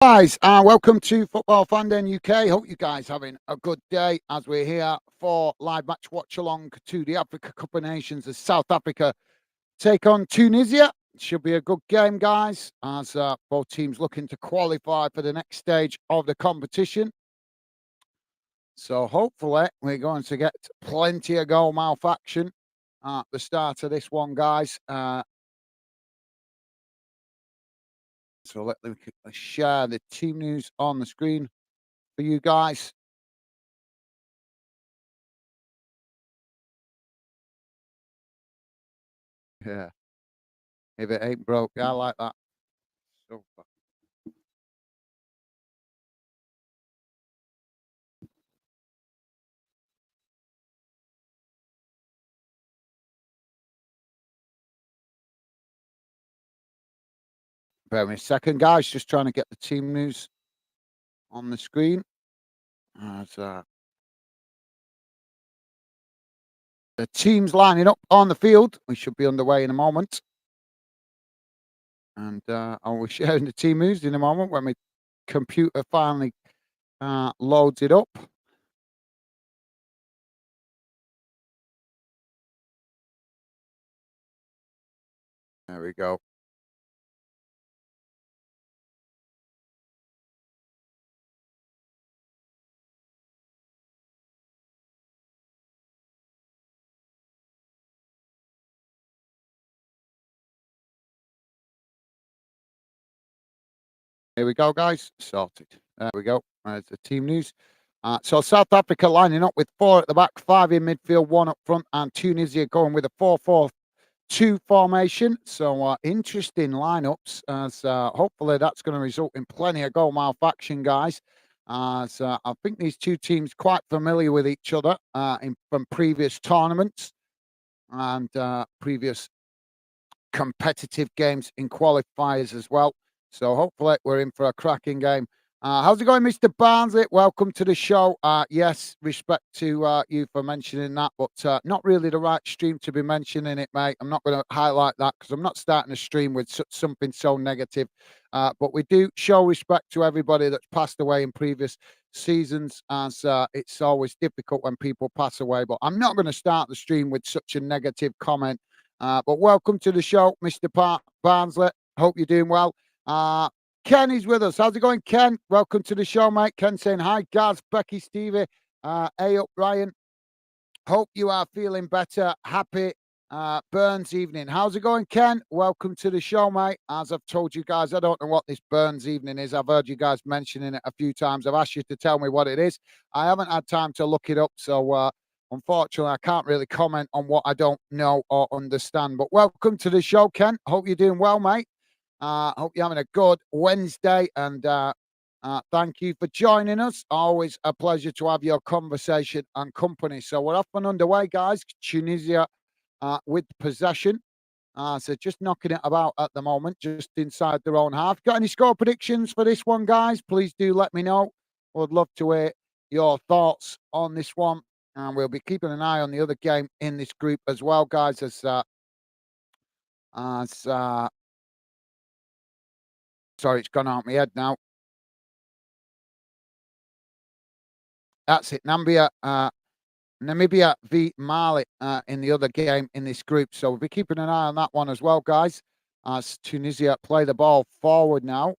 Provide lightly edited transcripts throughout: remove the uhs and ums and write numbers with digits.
Guys, welcome to Football Fandom UK. Hope you guys having a good day as we're here for live match watch along to the Africa Cup of Nations as South Africa take on Tunisia. Should be a good game, guys, as both teams looking to qualify for the next stage of the competition. So hopefully we're going to get plenty of goal mouth action at the start of this one, guys. So let me share the team news on the screen for you guys. Yeah. If it ain't broke, I like that. So bear with me a second, guys. Just trying to get the team news on the screen. As the teams lining up on the field, we should be underway in a moment. And I will share the team news in a moment when my computer finally loads it up. There we go. Here we go, guys. Sorted. There we go. There's the team news. So South Africa lining up with 4 at the back, 5 in midfield, 1 up front, and Tunisia going with a 4-4-2 formation. So interesting lineups. As hopefully that's going to result in plenty of goal mouth action, guys. As I think these two teams quite familiar with each other from previous tournaments and previous competitive games in qualifiers as well. So hopefully we're in for a cracking game. How's it going, Mr. Barnsley? Welcome to the show. Yes, respect to you for mentioning that, but not really the right stream to be mentioning it, mate. I'm not going to highlight that because I'm not starting a stream with something so negative. But we do show respect to everybody that's passed away in previous seasons, as it's always difficult when people pass away. But I'm not going to start the stream with such a negative comment. But welcome to the show, Mr. Barnsley. Hope you're doing well. Ken is with us. How's it going, Ken? Welcome to the show, mate. Ken saying hi, Gaz, Becky, Stevie, hey up, Ryan. Hope you are feeling better. Happy Burns evening. How's it going, Ken? Welcome to the show, mate. As I've told you guys, I don't know what this Burns evening is. I've heard you guys mentioning it a few times. I've asked you to tell me what it is. I haven't had time to look it up, so unfortunately, I can't really comment on what I don't know or understand. But welcome to the show, Ken. Hope you're doing well, mate. Hope you're having a good Wednesday, and thank you for joining us. Always a pleasure to have your conversation and company. So we're off and underway, guys. Tunisia with possession. So just knocking it about at the moment, just inside their own half. Got any score predictions for this one, guys? Please do let me know. Would love to hear your thoughts on this one. And we'll be keeping an eye on the other game in this group as well, guys, as sorry, it's gone out of my head now. That's it. Namibia v Mali in the other game in this group. So we'll be keeping an eye on that one as well, guys, as Tunisia play the ball forward now.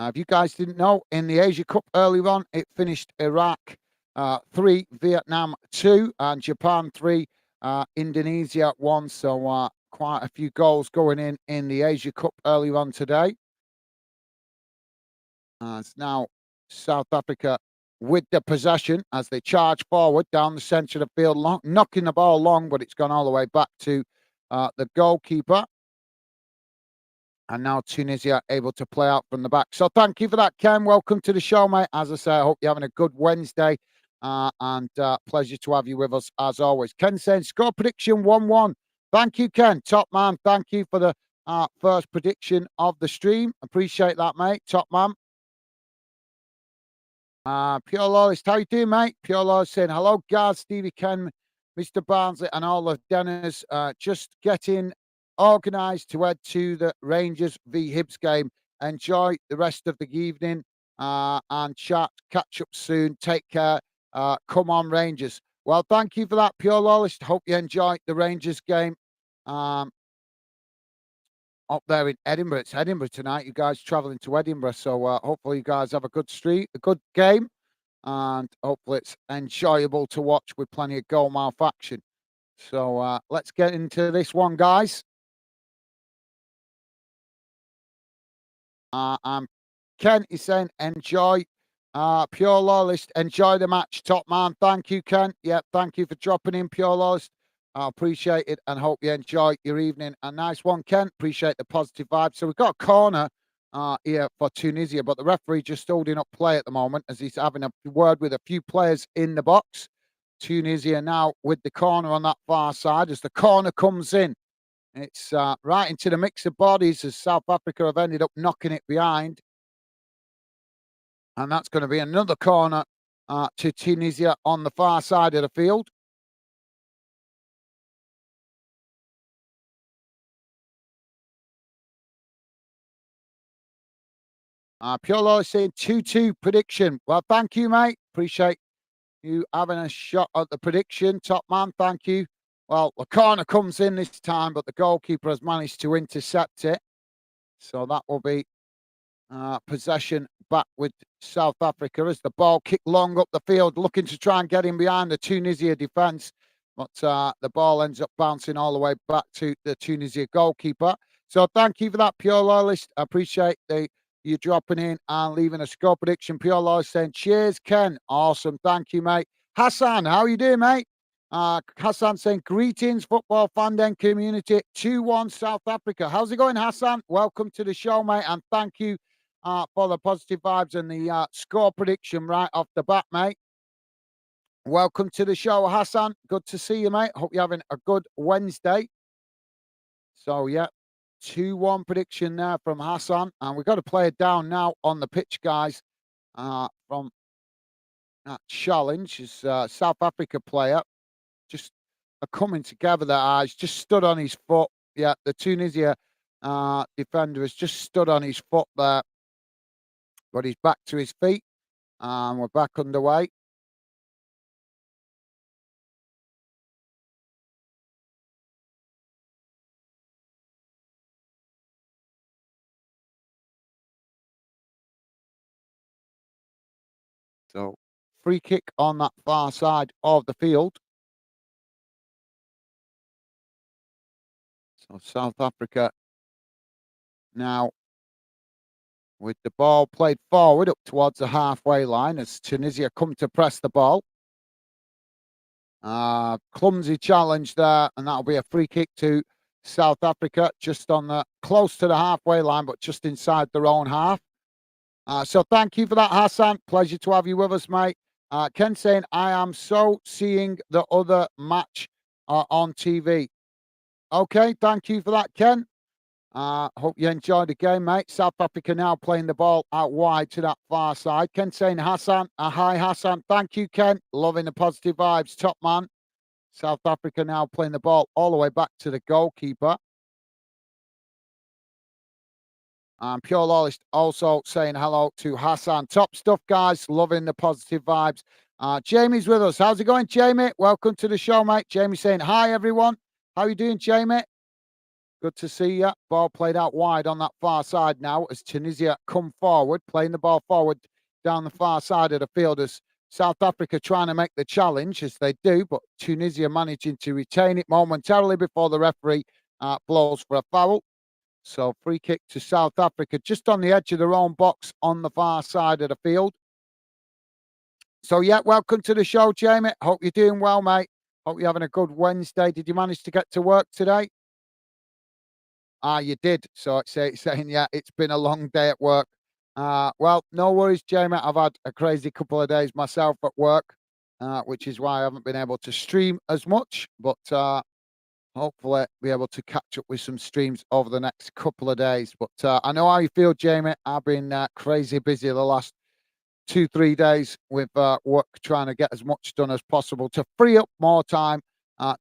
If you guys didn't know, in the Asia Cup earlier on, it finished Iraq 3, Vietnam 2, and Japan 3, Indonesia 1. So quite a few goals going in the Asia Cup earlier on today. It's now South Africa with the possession as they charge forward down the centre of the field, knocking the ball long, but it's gone all the way back to the goalkeeper. And now Tunisia able to play out from the back. So thank you for that, Ken. Welcome to the show, mate. As I say, I hope you're having a good Wednesday. And pleasure to have you with us as always. Ken saying score prediction 1-1. Thank you, Ken. Top man. Thank you for the first prediction of the stream. Appreciate that, mate. Top man. Pure Lawless, how you doing, mate? Pure Lawless saying, hello, guys, Stevie Ken, Mr. Barnsley, and all the Denners. Just getting organised to head to the Rangers v Hibs game. Enjoy the rest of the evening and catch up soon. Take care. Come on, Rangers. Well, thank you for that, Pure Lawless. Hope you enjoy the Rangers game. Um, Up there in Edinburgh. It's Edinburgh tonight. You guys travelling to Edinburgh, so hopefully you guys have a good game, and hopefully it's enjoyable to watch with plenty of goal mouth action. So let's get into this one, guys. And Ken is saying enjoy. Pure Lawless, enjoy the match, top man. Thank you, Ken. Yeah, thank you for dropping in, Pure Lawless. I appreciate it and hope you enjoy your evening. A nice one, Ken. Appreciate the positive vibe. So we've got a corner here for Tunisia, but the referee just holding up play at the moment as he's having a word with a few players in the box. Tunisia now with the corner on that far side. As the corner comes in, it's right into the mix of bodies as South Africa have ended up knocking it behind. And that's going to be another corner to Tunisia on the far side of the field. Pure Law is saying 2-2 prediction. Well, thank you, mate. Appreciate you having a shot at the prediction. Top man, thank you. Well, the corner comes in this time, but the goalkeeper has managed to intercept it. So that will be possession back with South Africa as the ball kicked long up the field, looking to try and get in behind the Tunisia defence. But the ball ends up bouncing all the way back to the Tunisia goalkeeper. So thank you for that, Pure Loyalist. I appreciate you dropping in and leaving a score prediction. Pure Loyalist saying, cheers, Ken. Awesome. Thank you, mate. Hassan, how you doing, mate? Hassan saying, greetings, football fan den community. 2-1 South Africa. How's it going, Hassan? Welcome to the show, mate. And thank you for the positive vibes and the score prediction right off the bat, mate. Welcome to the show, Hassan. Good to see you, mate. Hope you're having a good Wednesday. So, yeah, 2-1 prediction there from Hassan. And we've got to play it down now on the pitch, guys, from that challenge. Is South Africa player just coming together there. He's just stood on his foot. Yeah, the Tunisia defender has just stood on his foot there. But he's back to his feet. And we're back underway. So, free kick on that far side of the field. So, South Africa now with the ball played forward up towards the halfway line as Tunisia come to press the ball. Clumsy challenge there, and that'll be a free kick to South Africa, just on the close to the halfway line, but just inside their own half. So thank you for that, Hassan. Pleasure to have you with us, mate. Ken saying, I am so seeing the other match on TV. Okay, thank you for that, Ken. Hope you enjoyed the game, mate. South Africa now playing the ball out wide to that far side. Ken saying, Hassan, hi, Hassan. Thank you, Ken. Loving the positive vibes. Top man. South Africa now playing the ball all the way back to the goalkeeper. Pure Lawless also saying hello to Hassan. Top stuff, guys. Loving the positive vibes. Jamie's with us. How's it going, Jamie? Welcome to the show, mate. Jamie saying, hi, everyone. How you doing, Jamie? Good to see you. Ball played out wide on that far side now as Tunisia come forward, playing the ball forward down the far side of the field as South Africa trying to make the challenge, as they do, but Tunisia managing to retain it momentarily before the referee blows for a foul. So free kick to South Africa, just on the edge of their own box on the far side of the field. So, yeah, welcome to the show, Jamie. Hope you're doing well, mate. Hope you're having a good Wednesday. Did you manage to get to work today? You did. So it's saying, yeah, it's been a long day at work. Well, no worries, Jamie. I've had a crazy couple of days myself at work, which is why I haven't been able to stream as much. But hopefully be able to catch up with some streams over the next couple of days. But I know how you feel, Jamie. I've been crazy busy the last 2-3 days with work, trying to get as much done as possible to free up more time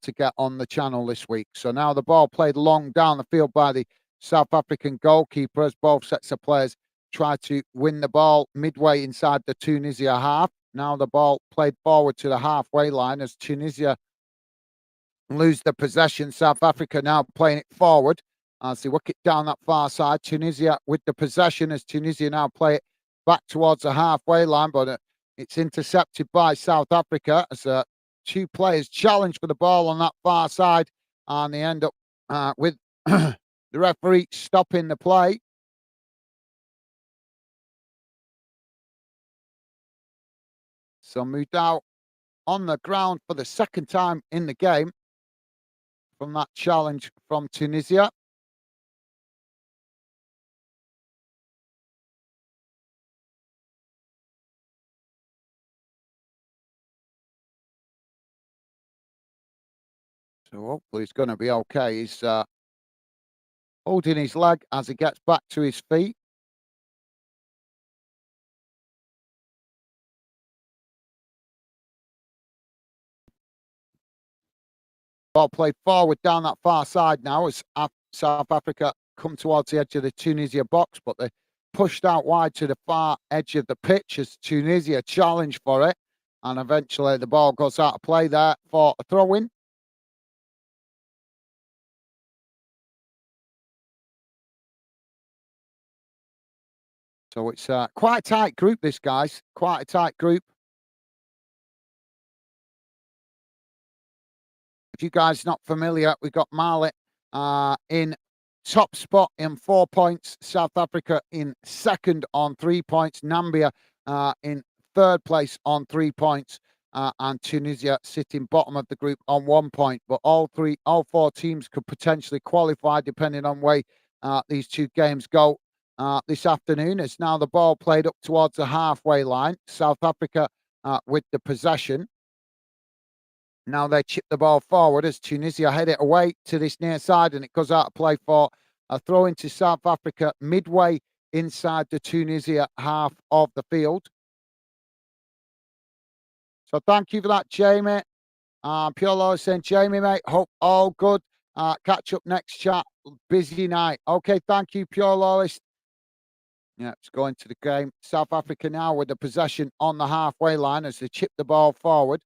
to get on the channel this week. So now the ball played long down the field by the South African goalkeeper as both sets of players try to win the ball midway inside the Tunisia half. Now the ball played forward to the halfway line as Tunisia lose the possession. South Africa now playing it forward as they work it down that far side. Tunisia with the possession as Tunisia now play it back towards the halfway line, but it's intercepted by South Africa as two players challenge for the ball on that far side, and they end up with the referee stopping the play. So moved out on the ground for the second time in the game from that challenge from Tunisia. So hopefully he's going to be okay. He's holding his leg as he gets back to his feet. Ball played forward down that far side now as South Africa come towards the edge of the Tunisia box, but they pushed out wide to the far edge of the pitch as Tunisia challenged for it. And eventually the ball goes out of play there for a throw-in. So it's quite a tight group, this, guys. Quite a tight group. If you guys not familiar, we've got Mali in top spot in 4 points. South Africa in second on 3 points. Nambia in third place on 3 points. And Tunisia sitting bottom of the group on 1 point. But all four teams could potentially qualify depending on way these two games go this afternoon. It's now the ball played up towards the halfway line. South Africa with the possession. Now they chip the ball forward as Tunisia head it away to this near side, and it goes out of play for a throw into South Africa midway inside the Tunisia half of the field. So thank you for that, Jamie. Pure Lois saying, Jamie, mate, hope all good. Catch up next chat. Busy night. Okay, thank you, Pure Lois. Yeah, it's going to the game. South Africa now with the possession on the halfway line as they chip the ball forward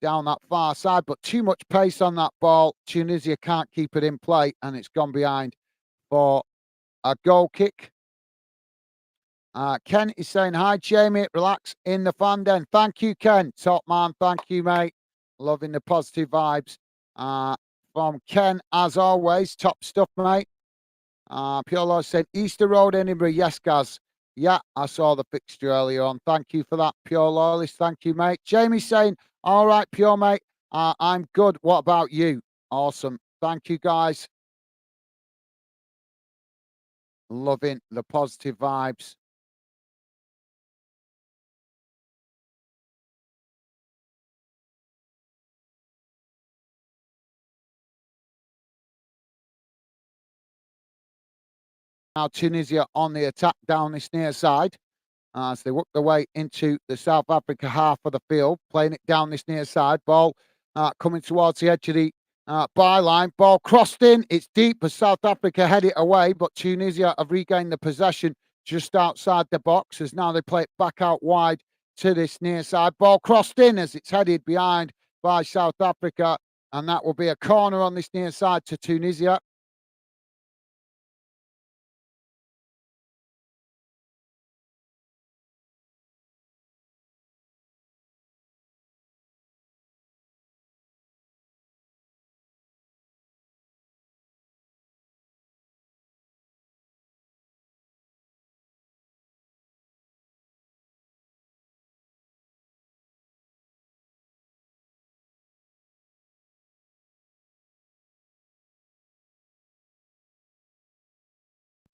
down that far side, but too much pace on that ball. Tunisia can't keep it in play, and it's gone behind for a goal kick. Ken is saying, hi, Jamie, relax in the fan den. Thank you, Ken. Top man, thank you, mate. Loving the positive vibes from Ken, as always. Top stuff, mate. Pure Lord said, Easter Road, Edinburgh. Yes, Gaz. Yeah, I saw the fixture earlier on. Thank you for that, Pure Loyalist. Thank you, mate. Jamie saying, all right, Pure, mate. I'm good. What about you? Awesome. Thank you, guys. Loving the positive vibes. Now Tunisia on the attack down this near side as they work their way into the South Africa half of the field, playing it down this near side. Ball coming towards the edge of the byline. Ball crossed in. It's deep as South Africa head it away, but Tunisia have regained the possession just outside the box as now they play it back out wide to this near side. Ball crossed in as it's headed behind by South Africa, and that will be a corner on this near side to Tunisia.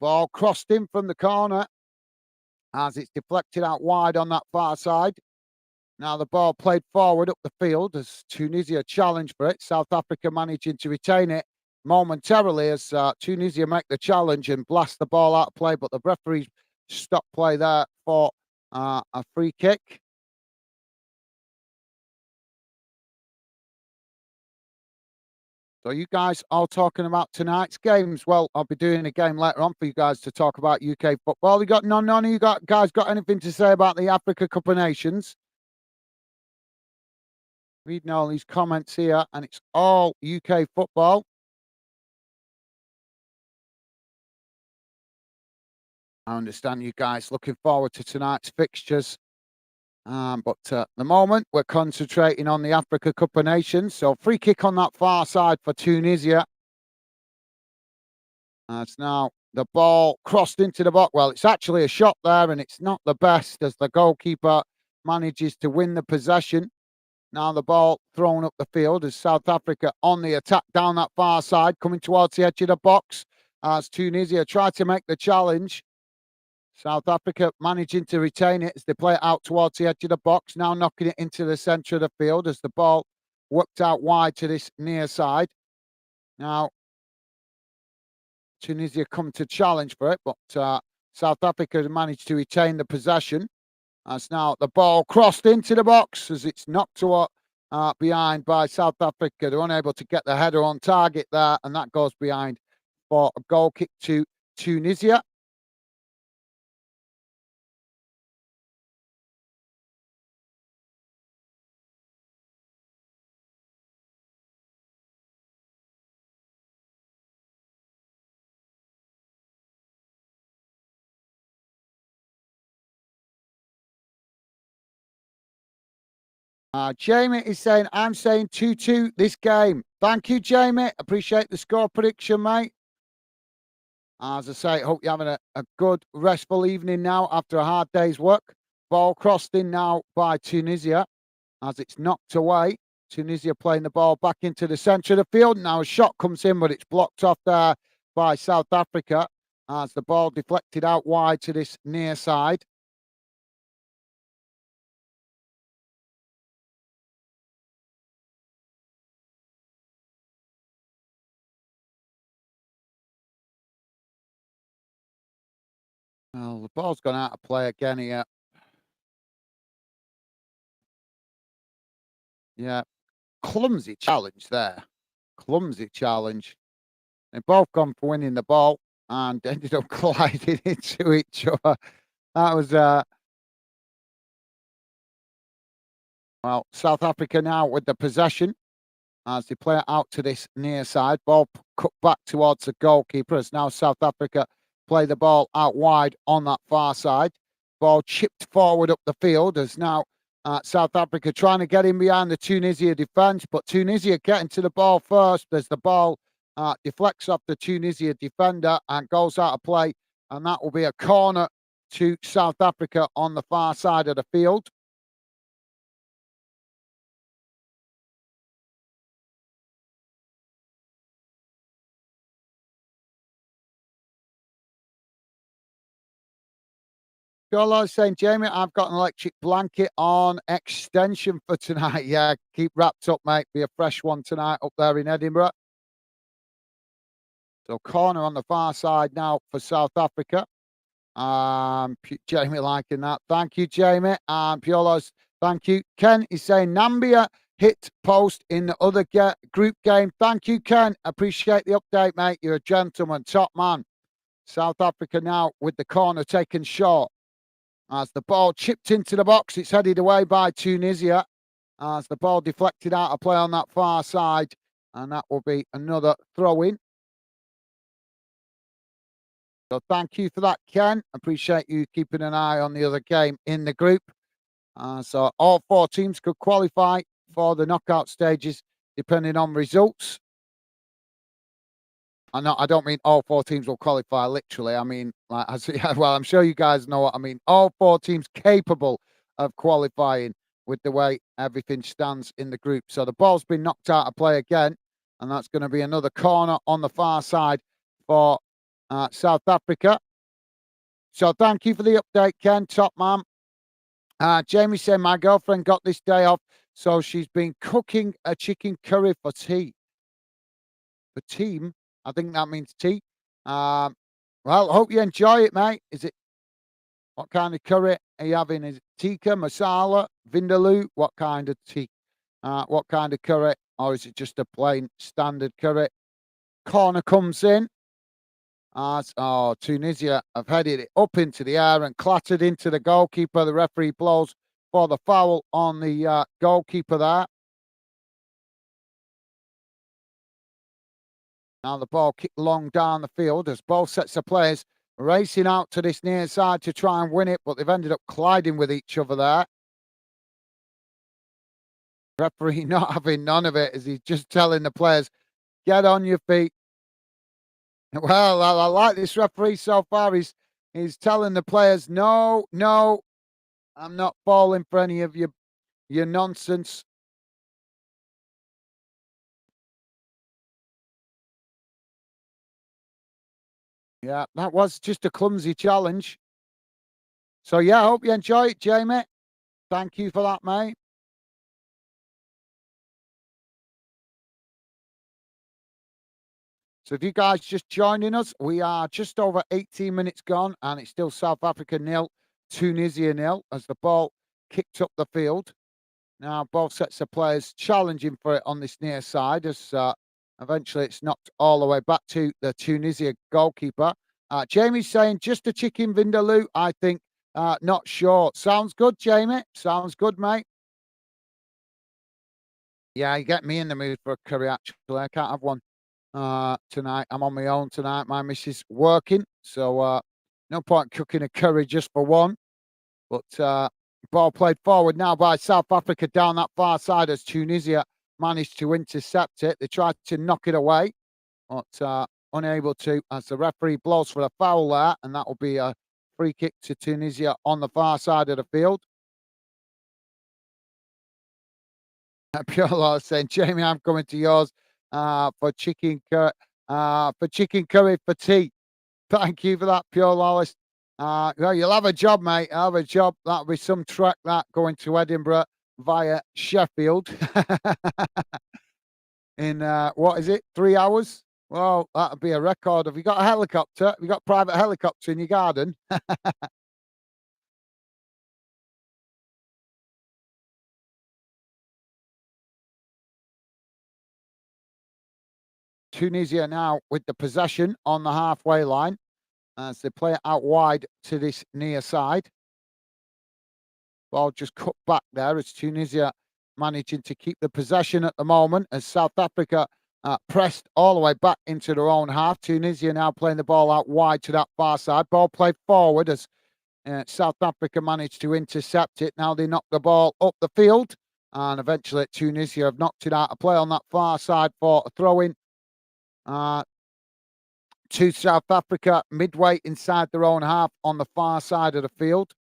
Ball crossed in from the corner as it's deflected out wide on that far side. Now the ball played forward up the field as Tunisia challenged for it. South Africa managing to retain it momentarily as Tunisia make the challenge and blast the ball out of play, but the referee stopped play there for A free kick. So you guys all talking about tonight's games? Well, I'll be doing a game later on for you guys to talk about UK football. You got none of you guys got anything to say about the Africa Cup of Nations? Reading all these comments here, and it's all UK football. I understand you guys looking forward to tonight's fixtures. But at the moment, we're concentrating on the Africa Cup of Nations. So free kick on that far side for Tunisia. It's now the ball crossed into the box. Well, it's actually a shot there, and it's not the best as the goalkeeper manages to win the possession. Now the ball thrown up the field as South Africa on the attack down that far side, coming towards the edge of the box as Tunisia try to make the challenge. South Africa managing to retain it as they play it out towards the edge of the box, now knocking it into the centre of the field as the ball worked out wide to this near side. Now, Tunisia come to challenge for it, but South Africa managed to retain the possession. As now the ball crossed into the box as it's knocked behind by South Africa. They're unable to get the header on target there, and that goes behind for a goal kick to Tunisia. Jamie is saying, I'm saying 2-2 this game. Thank you, Jamie. Appreciate the score prediction, mate. As I say, hope you're having a good, restful evening now after a hard day's work. Ball crossed in now by Tunisia as it's knocked away. Tunisia playing the ball back into the centre of the field. Now a shot comes in, but it's blocked off there by South Africa as the ball deflected out wide to this near side. Well, the ball's gone out of play again here. Yeah, clumsy challenge there. Clumsy challenge. They've both gone for winning the ball and ended up colliding into each other. That was well, South Africa now with the possession as they play it out to this near side. Ball cut back towards the goalkeeper as now South Africa play the ball out wide on that far side. Ball chipped forward up the field as now South Africa trying to get in behind the Tunisia defence, but Tunisia getting to the ball first as the ball deflects off the Tunisia defender and goes out of play, and that will be a corner to South Africa on the far side of the field. Golo saying, Jamie, I've got an electric blanket on extension for tonight. Yeah, keep wrapped up, mate. Be a fresh one tonight up there in Edinburgh. So corner on the far side now for South Africa. Jamie liking that. Thank you, Jamie. Piolos, thank you. Ken is saying Nambia hit post in the other group game. Thank you, Ken. Appreciate the update, mate. You're a gentleman, top man. South Africa now with the corner taken short. As the ball chipped into the box, it's headed away by Tunisia. As the ball deflected out of play on that far side. And that will be another throw-in. So thank you for that, Ken. Appreciate you keeping an eye on the other game in the group. So all four teams could qualify for the knockout stages depending on results. I don't mean all four teams will qualify literally. I mean, like, well, I'm sure you guys know what I mean. All four teams capable of qualifying with the way everything stands in the group. So the ball's been knocked out of play again, and that's going to be another corner on the far side for South Africa. So thank you for the update, Ken, top man. Jamie said, my girlfriend got this day off, so she's been cooking a chicken curry for tea. For team, I think that means tea. Well, hope you enjoy it, mate. Is it What kind of curry are you having? Is it tikka, masala, vindaloo? What kind of curry? Or is it just a plain standard curry? Corner comes in. Tunisia have headed it up into the air and clattered into the goalkeeper. The referee blows for the foul on the goalkeeper there. Now the ball kicked long down the field as both sets of players racing out to this near side to try and win it, but they've ended up colliding with each other there. Referee not having none of it as he's just telling the players, get on your feet. Well, I like this referee so far. He's telling the players, no, no, I'm not falling for any of your nonsense. Yeah, that was just a clumsy challenge. So yeah, I hope you enjoy it, Jamie. Thank you for that, mate. So if you guys just joining us, we are just over 18 minutes gone, and it's still South Africa nil, Tunisia nil, as the ball kicked up the field. Now both sets of players challenging for it on this near side as eventually it's knocked all the way back to the Tunisia goalkeeper. Jamie's saying just a chicken vindaloo, I think. Not sure. Sounds good, Jamie. Sounds good, mate. Yeah, you get me in the mood for a curry, actually. I can't have one tonight. I'm on my own tonight. My missus working, so no point cooking a curry just for one. But ball played forward now by South Africa down that far side as Tunisia managed to intercept it. They tried to knock it away, but unable to as the referee blows for a foul there, and that will be a free kick to Tunisia on the far side of the field. Pure Law saying, Jamie, I'm coming to yours for chicken curry for tea. Thank you for that, Pure Lawless. Well, you'll have a job, mate. I'll have a job. That'll be some trek that going to Edinburgh via Sheffield in what is it? 3 hours? Well, that'll be a record. Have you got a helicopter? Have you got a private helicopter in your garden? Tunisia now with the possession on the halfway line as they play it out wide to this near side. Ball just cut back there as Tunisia managing to keep the possession at the moment as South Africa pressed all the way back into their own half. Tunisia now playing the ball out wide to that far side. Ball played forward as South Africa managed to intercept it. Now they knock the ball up the field and eventually Tunisia have knocked it out of play on that far side for a throw-in to South Africa midway inside their own half on the far side of the field.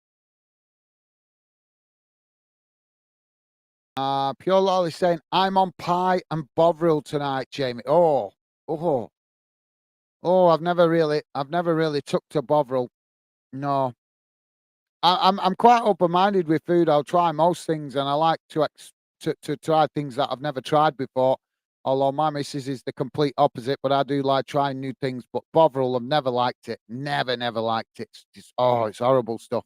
Pure Lolly saying, I'm on pie and Bovril tonight, Jamie. Oh, I've never really took to Bovril. No, I'm quite open-minded with food. I'll try most things, and I like to try things that I've never tried before. Although my missus is the complete opposite, but I do like trying new things. But Bovril, I've never liked it. Never liked it. It's just, it's horrible stuff.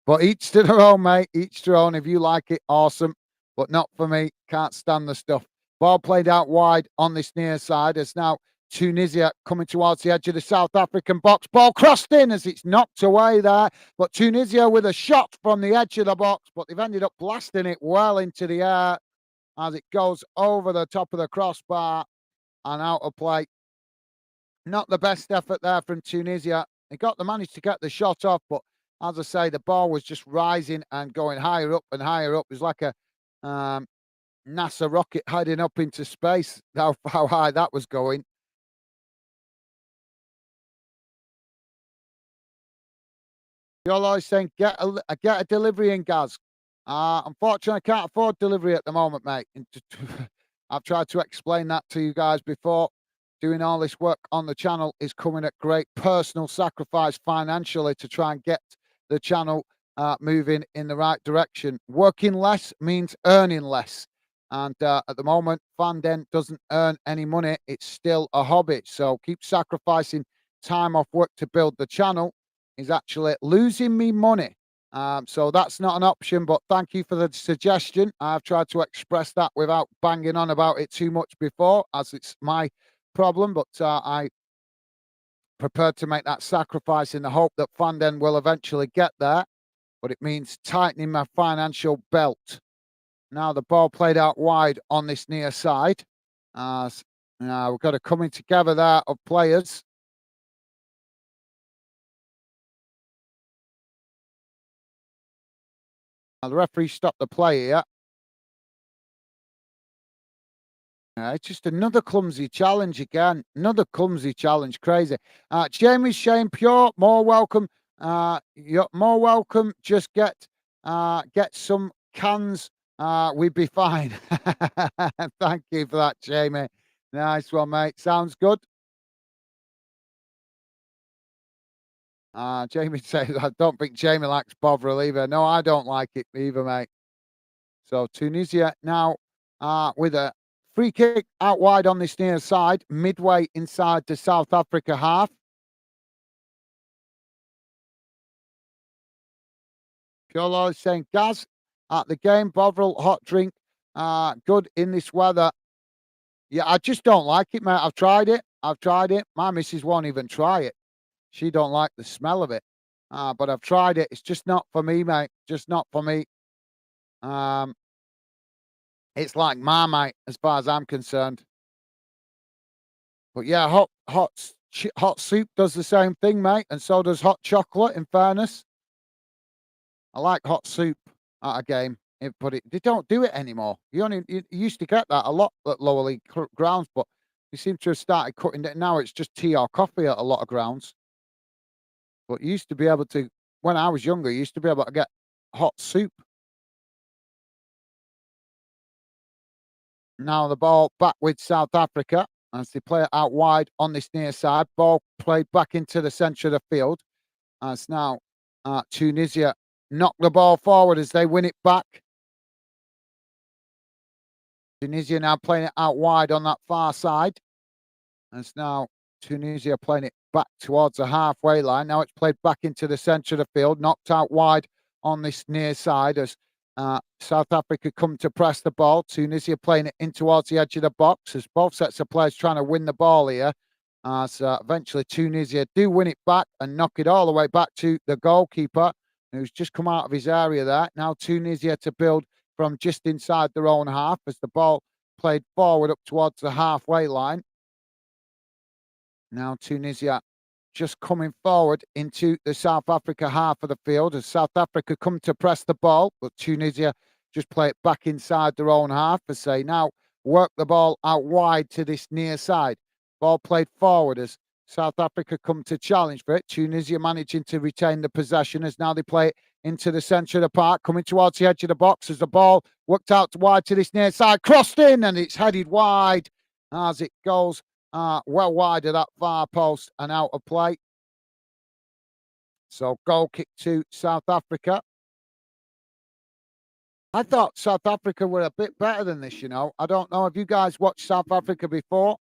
But each to their own, mate. Each to their own. If you like it, awesome. But not for me. Can't stand the stuff. Ball played out wide on this near side as now Tunisia coming towards the edge of the South African box. Ball crossed in as it's knocked away there. But Tunisia with a shot from the edge of the box. But they've ended up blasting it well into the air as it goes over the top of the crossbar and out of play. Not the best effort there from Tunisia. Managed to get the shot off, but as I say, the ball was just rising and going higher up and higher up. It was like a NASA rocket heading up into space. How high that was going. You're always saying get a delivery in, Gaz. Unfortunately, I can't afford delivery at the moment, mate. I've tried to explain that to you guys before. Doing all this work on the channel is coming at great personal sacrifice financially to try and get the channel moving in the right direction. Working less means earning less. And at the moment, Fanden doesn't earn any money. It's still a hobby. So keep sacrificing time off work to build the channel. is actually losing me money. So that's not an option, but thank you for the suggestion. I've tried to express that without banging on about it too much before, as it's my problem, but I prepared to make that sacrifice in the hope that Fanden will eventually get there, but it means tightening my financial belt. Now the ball played out wide on this near side. Now we've got a coming together there of players. Now the referee stopped the play here. It's just another clumsy challenge again. Another clumsy challenge. Crazy. Jamie Shane Pure, more welcome. You're more welcome. Just get some cans. We'd be fine. Thank you for that, Jamie. Nice one, mate. Sounds good. Jamie says, I don't think Jamie likes Bovril either. No, I don't like it either, mate. So Tunisia now with a free kick out wide on this near side, midway inside the South Africa half. Piolo is saying, Gaz, at the game, Bovril, hot drink, good in this weather. Yeah, I just don't like it, mate. I've tried it. I've tried it. My missus won't even try it. She don't like the smell of it. But I've tried it. It's just not for me, mate. Just not for me. Um, it's like Marmite as far as I'm concerned. But yeah, hot soup does the same thing, mate, and so does hot chocolate. In fairness, I like hot soup at a game, but they don't do it anymore. You used to get that a lot at lower league grounds, but you seem to have started cutting it now. It's just tea or coffee at a lot of grounds. But you used to be able to, when I was younger, you used to be able to get hot soup. Now the ball back with South Africa as they play it out wide on this near side. Ball played back into the centre of the field. As now Tunisia knock the ball forward as they win it back. Tunisia now playing it out wide on that far side. As now Tunisia playing it back towards the halfway line. Now it's played back into the centre of the field, knocked out wide on this near side as South Africa come to press the ball. Tunisia playing it in towards the edge of the box as both sets of players trying to win the ball here. So eventually Tunisia do win it back and knock it all the way back to the goalkeeper who's just come out of his area there. Now Tunisia to build from just inside their own half as the ball played forward up towards the halfway line. Now Tunisia just coming forward into the South Africa half of the field as South Africa come to press the ball, but Tunisia just play it back inside their own half as they now work the ball out wide to this near side. Ball played forward as South Africa come to challenge for it. Tunisia managing to retain the possession as now they play it into the centre of the park, coming towards the edge of the box as the ball worked out wide to this near side, crossed in and it's headed wide as it goes well wide of that far post and out of play. So goal kick to South Africa. I thought South Africa were a bit better than this, you know. I don't know if you guys watched South Africa before.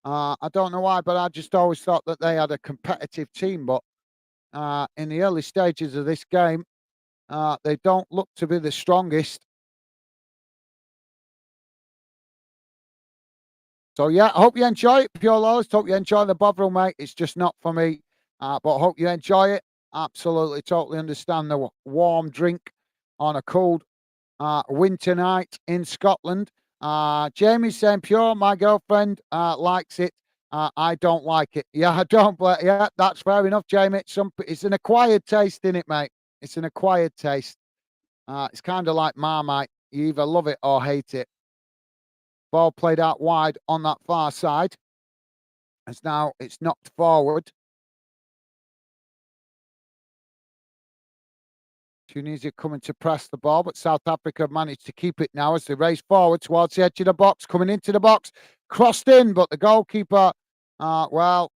I don't know why, but I just always thought that they had a competitive team. But in the early stages of this game, they don't look to be the strongest. So yeah, I hope you enjoy it, Pure Loyalist. Hope you enjoy the Bovril, mate. It's just not for me. But I hope you enjoy it. Absolutely, totally understand the warm on a cold winter night in Scotland. Jamie saying, Pure, my girlfriend likes it. I don't like it. Yeah, I don't. Yeah, that's fair enough, Jamie. It's an acquired taste in it, mate. It's an acquired taste. It's kind of like Marmite. You either love it or hate it. Ball played out wide on that far side. As now it's knocked forward. Tunisia coming to press the ball, but South Africa managed to keep it now as they race forward towards the edge of the box, coming into the box, crossed in, but the goalkeeper, well,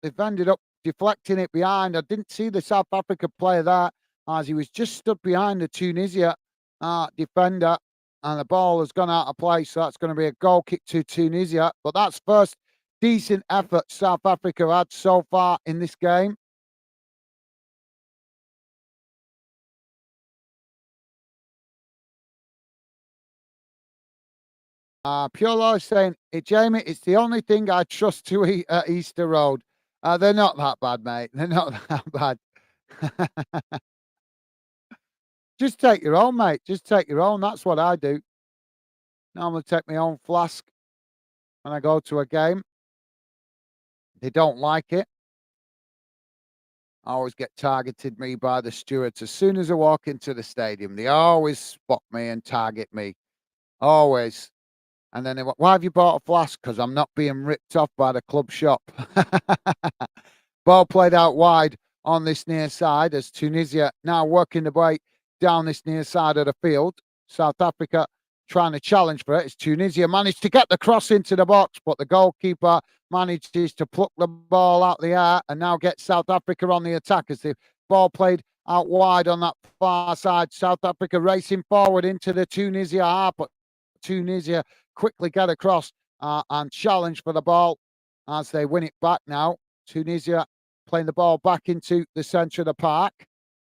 they've ended up deflecting it behind. I didn't see the South Africa player there as he was just stood behind the Tunisia defender, and the ball has gone out of play, so that's going to be a goal kick to Tunisia. But that's first decent effort South Africa had so far in this game. Pure Law is saying, hey, Jamie, it's the only thing I trust to eat at Easter Road. They're not that bad, mate. They're not that bad. Just take your own, mate. Just take your own. That's what I do. Normally take my own flask when I go to a game. They don't like it. I always get targeted me by the stewards. As soon as I walk into the stadium, they always spot me and target me. Always. And then they went, why have you bought a flask? Because I'm not being ripped off by the club shop. Ball played out wide on this near side as Tunisia now working the way down this near side of the field. South Africa trying to challenge for it as Tunisia managed to get the cross into the box, but the goalkeeper manages to pluck the ball out the air and now get South Africa on the attack as the ball played out wide on that far side. South Africa racing forward into the Tunisia half, but Tunisia quickly get across and challenge for the ball as they win it back now. Tunisia playing the ball back into the centre of the park.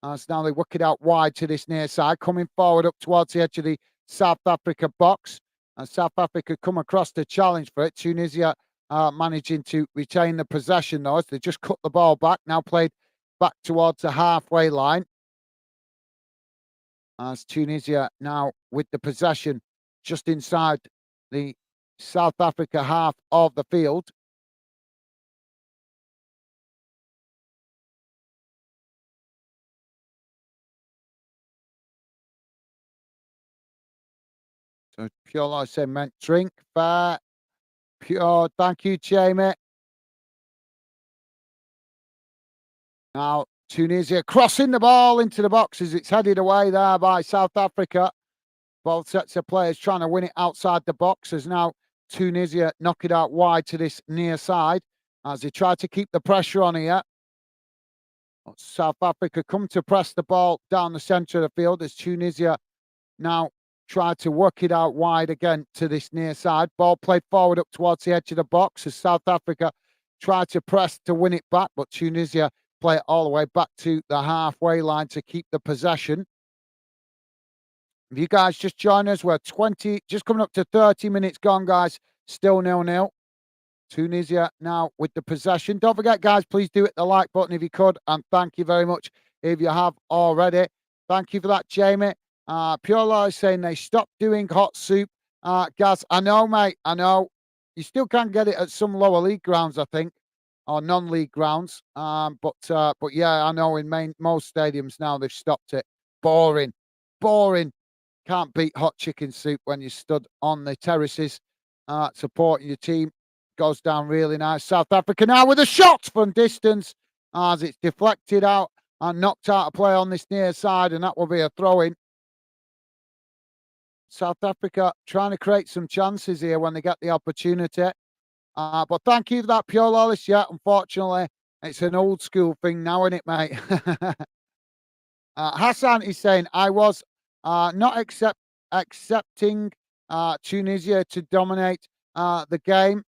As now they work it out wide to this near side, coming forward up towards the edge of the South Africa box. And South Africa come across to challenge for it. Tunisia managing to retain the possession though, as they just cut the ball back. Now played back towards the halfway line. As Tunisia now with the possession just inside the South Africa half of the field. So Pure Life said meant drink. Fair. Pure. Thank you, Jamie. Now Tunisia crossing the ball into the box as it's headed away there by South Africa. Both sets of players trying to win it outside the box as now Tunisia knock it out wide to this near side as they try to keep the pressure on here. South Africa come to press the ball down the centre of the field as Tunisia now try to work it out wide again to this near side. Ball played forward up towards the edge of the box as South Africa try to press to win it back, but Tunisia play it all the way back to the halfway line to keep the possession. If you guys just join us, we're just coming up to 30 minutes gone, guys. Still 0-0. Tunisia now with the possession. Don't forget, guys, please do hit the like button if you could. And thank you very much if you have already. Thank you for that, Jamie. Pure Law is saying they stopped doing hot soup. Gaz, I know, mate. I know. You still can get it at some lower league grounds, I think, or non-league grounds. But yeah, I know in most stadiums now they've stopped it. Boring. Can't beat hot chicken soup when you stood on the terraces supporting your team. Goes down really nice. South Africa now with a shot from distance as it's deflected out and knocked out a play on this near side, and that will be a throw-in. South Africa trying to create some chances here when they get the opportunity. But thank you for that, Pure Lawless. Yeah, unfortunately, it's an old school thing now, isn't it, mate? Hassan is saying, I was not accepting Tunisia to dominate the game.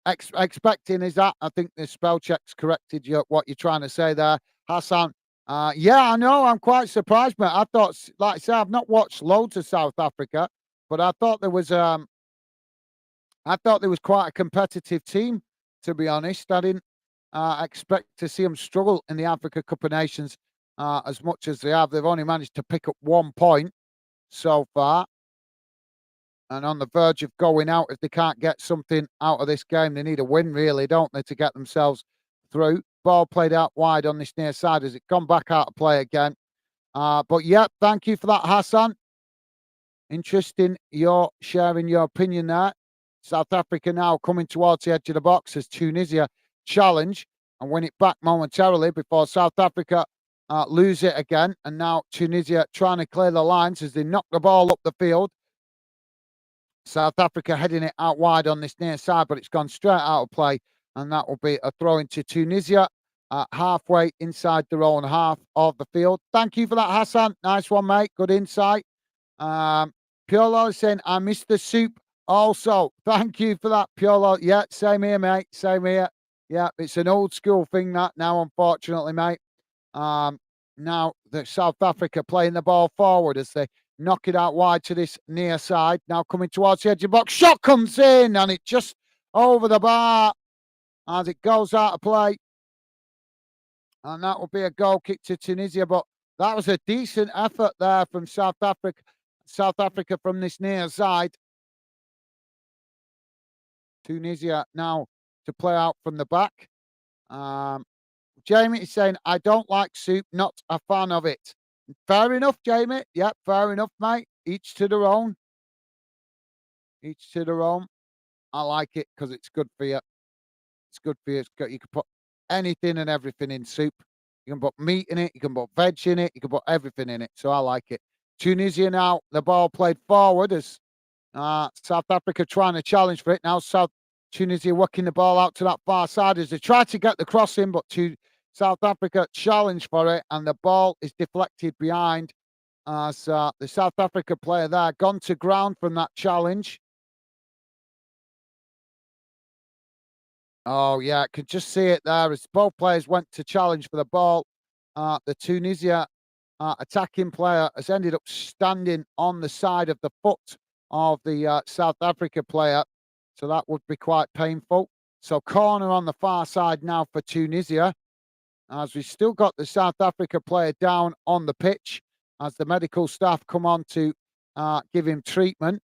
Expecting is that? I think the spell check's corrected what you're trying to say there, Hassan. Yeah, I know. I'm quite surprised, mate. I thought, like I said, I've not watched loads of South Africa, but I thought there was quite a competitive team. To be honest, I didn't expect to see them struggle in the Africa Cup of Nations as much as they have. They've only managed to pick up 1 point so far, and on the verge of going out if they can't get something out of this game. They need a win, really, don't they, to get themselves through. Ball played out wide on this near side as it gone back out of play again. But yeah, thank you for that, Hassan. Interesting, you're sharing your opinion there. South Africa now coming towards the edge of the box as Tunisia challenge and win it back momentarily before South Africa lose it again. And now Tunisia trying to clear the lines as they knock the ball up the field. South Africa heading it out wide on this near side, but it's gone straight out of play. And that will be a throw into Tunisia halfway inside their own half of the field. Thank you for that, Hassan. Nice one, mate. Good insight. Pure Law is saying, I missed the soup Also, thank you for that, Piolo. Yeah, same here, mate. Same here. Yeah, it's an old school thing that now, unfortunately, mate. Um, Now the South Africa playing the ball forward as they knock it out wide to this near side. Now coming towards the edge of the box. Shot comes in and it just over the bar as it goes out of play. And that will be a goal kick to Tunisia. But that was a decent effort there from South Africa. South Africa from this near side. Tunisia now to play out from the back. Um, Jamie is saying, I don't like soup, not a fan of it. Fair enough, Jamie. Yep, fair enough, mate. Each to their own. Each to their own. I like it because it's good for you. It's good for you. You can put anything and everything in soup. You can put meat in it. You can put veg in it. You can put everything in it. So I like it. Tunisia now, the ball played forward as South Africa trying to challenge for it. Now Tunisia working the ball out to that far side as they try to get the cross in, but South Africa challenge for it, and the ball is deflected behind as the South Africa player there gone to ground from that challenge. Oh, yeah, I could just see it there as both players went to challenge for the ball. The Tunisia attacking player has ended up standing on the side of the foot of the South Africa player. So that would be quite painful. So corner on the far side now for Tunisia, as we've still got the South Africa player down on the pitch as the medical staff come on to give him treatment.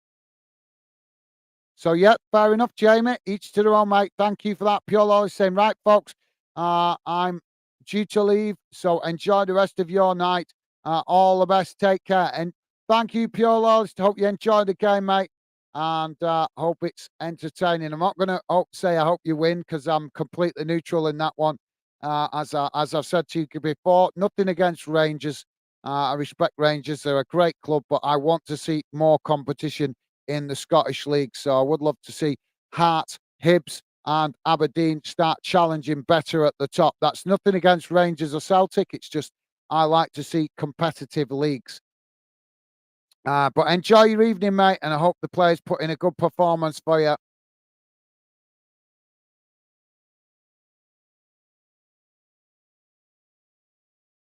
So, yeah, fair enough, Jamie. Each to their own, mate. Thank you for that. Piolo is saying, right, folks, I'm due to leave, so enjoy the rest of your night. All the best. Take care. And thank you, Piolo. Hope you enjoy the game, mate. And hope it's entertaining. I'm not going to say I hope you win because I'm completely neutral in that one. As I've said to you before, nothing against Rangers. I respect Rangers. They're a great club, but I want to see more competition in the Scottish League. So I would love to see Hearts, Hibs, and Aberdeen start challenging better at the top. That's nothing against Rangers or Celtic. It's just I like to see competitive leagues. But enjoy your evening, mate, and I hope the players put in a good performance for you.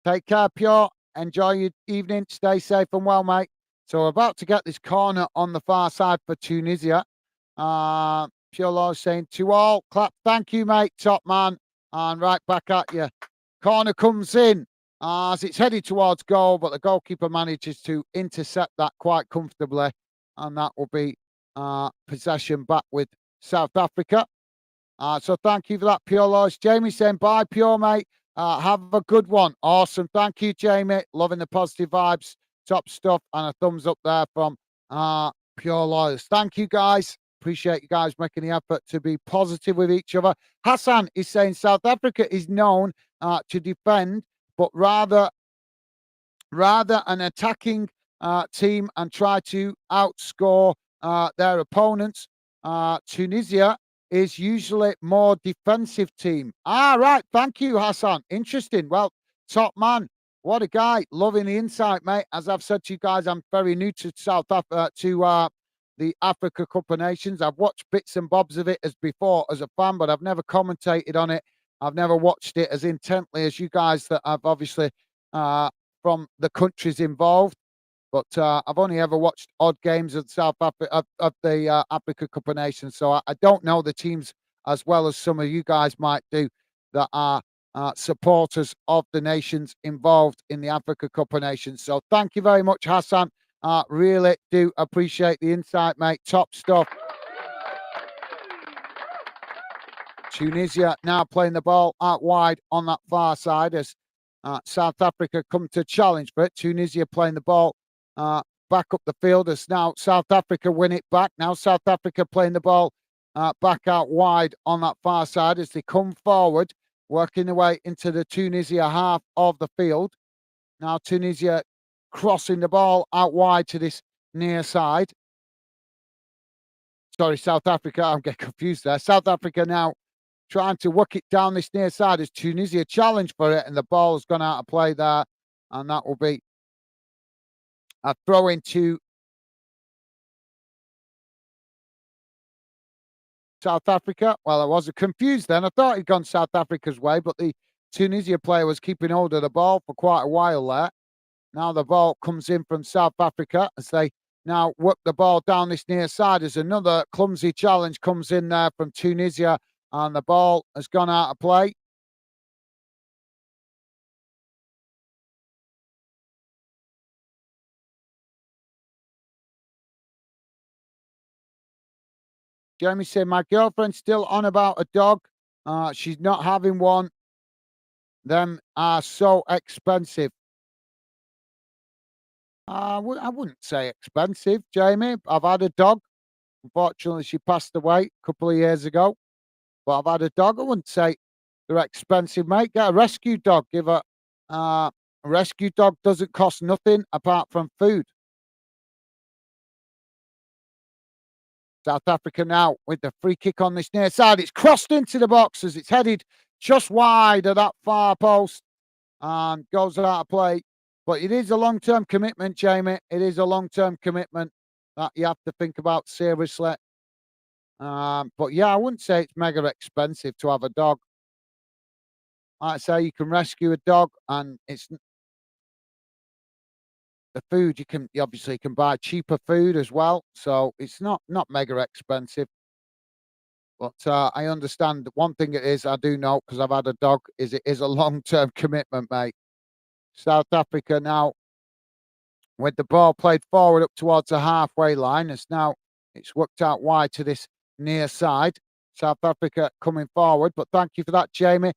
Take care, Pure. Enjoy your evening. Stay safe and well, mate. So we're about to get this corner on the far side for Tunisia. Pure Law saying to all, clap. Thank you, mate. Top man. And right back at you. Corner comes in as it's headed towards goal, but the goalkeeper manages to intercept that quite comfortably. And that will be possession back with South Africa. So thank you for that, Pure Laws. Jamie saying bye, Pure, mate. Have a good one. Awesome. Thank you, Jamie. Loving the positive vibes. Top stuff. And a thumbs up there from Pure Lawyers. Thank you, guys. Appreciate you guys making the effort to be positive with each other. Hassan is saying South Africa is known to defend, but rather an attacking team and try to outscore their opponents. Tunisia is usually more defensive team. Right. Thank you, Hassan. Interesting. Well, top man. What a guy. Loving the insight, mate. As I've said to you guys, I'm very new to South Africa, to the Africa Cup of Nations. I've watched bits and bobs of it as before as a fan, but I've never commentated on it. I've never watched it as intently as you guys that have obviously from the countries involved. But I've only ever watched odd games of South Africa of the Africa Cup of Nations, so I don't know the teams as well as some of you guys might do that are supporters of the nations involved in the Africa Cup of Nations. So thank you very much, Hassan. Really do appreciate the insight, mate. Top stuff. Tunisia now playing the ball out wide on that far side as South Africa come to challenge for it. Tunisia playing the ball back up the field as now South Africa win it back. Now South Africa playing the ball back out wide on that far side as they come forward, working their way into the Tunisia half of the field. Now Tunisia crossing the ball out wide to this near side. Sorry, South Africa. I'm getting confused there. South Africa now trying to work it down this near side as Tunisia challenge for it, and the ball's gone out of play there, and that will be a throw into South Africa. Well, I was confused then. I thought he'd gone South Africa's way, but the Tunisia player was keeping hold of the ball for quite a while there. Now the ball comes in from South Africa as they now work the ball down this near side as another clumsy challenge comes in there from Tunisia, and the ball has gone out of play. Jamie said, "My girlfriend's still on about a dog. She's not having one. Them are so expensive." I wouldn't say expensive, Jamie. I've had a dog. Unfortunately, she passed away a couple of years ago. But I've had a dog. I wouldn't say they're expensive, mate. Get a rescue dog. Give her a rescue dog doesn't cost nothing apart from food. South Africa now with the free kick on this near side. It's crossed into the box as it's headed just wide of that far post and goes out of play. But it is a long-term commitment, Jamie. It is a long-term commitment that you have to think about seriously. But yeah, I wouldn't say it's mega expensive to have a dog. Like I say, you can rescue a dog, and it's the food you obviously can buy cheaper food as well, so it's not mega expensive. But I understand that one thing it is I do know because I've had a dog is it is a long term commitment, mate. South Africa now with the ball played forward up towards the halfway line. It's worked out wide to this near side. South Africa coming forward, but thank you for that, Jamie.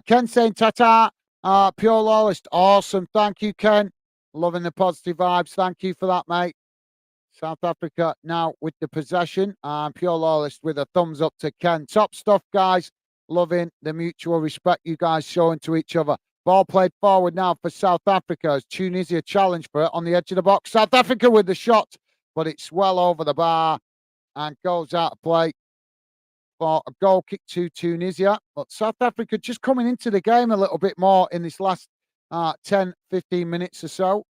Ken saying tata, pure lawless, awesome. Thank you, Ken. Loving the positive vibes. Thank you for that, mate. South Africa now with the possession, and pure lawless with a thumbs up to Ken. Top stuff, guys. Loving the mutual respect you guys showing to each other. Ball played forward now for South Africa as Tunisia challenge for it on the edge of the box. South Africa with the shot, but it's well over the bar and goes out of play for a goal kick to Tunisia. But South Africa just coming into the game a little bit more in this last 10, 15 minutes or so.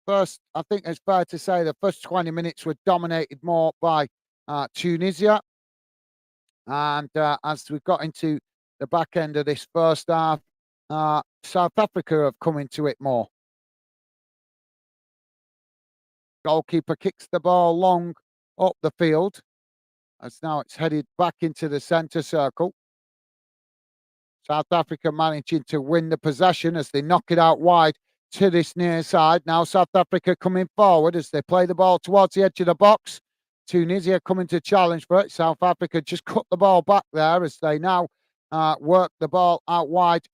First, I think it's fair to say the first 20 minutes were dominated more by Tunisia. And as we got into the back end of this first half, South Africa have come into it more. Goalkeeper kicks the ball long up the field. As now it's headed back into the centre circle. South Africa managing to win the possession as they knock it out wide to this near side. Now South Africa coming forward as they play the ball towards the edge of the box. Tunisia coming to challenge for it. South Africa just cut the ball back there as they now work the ball out wide,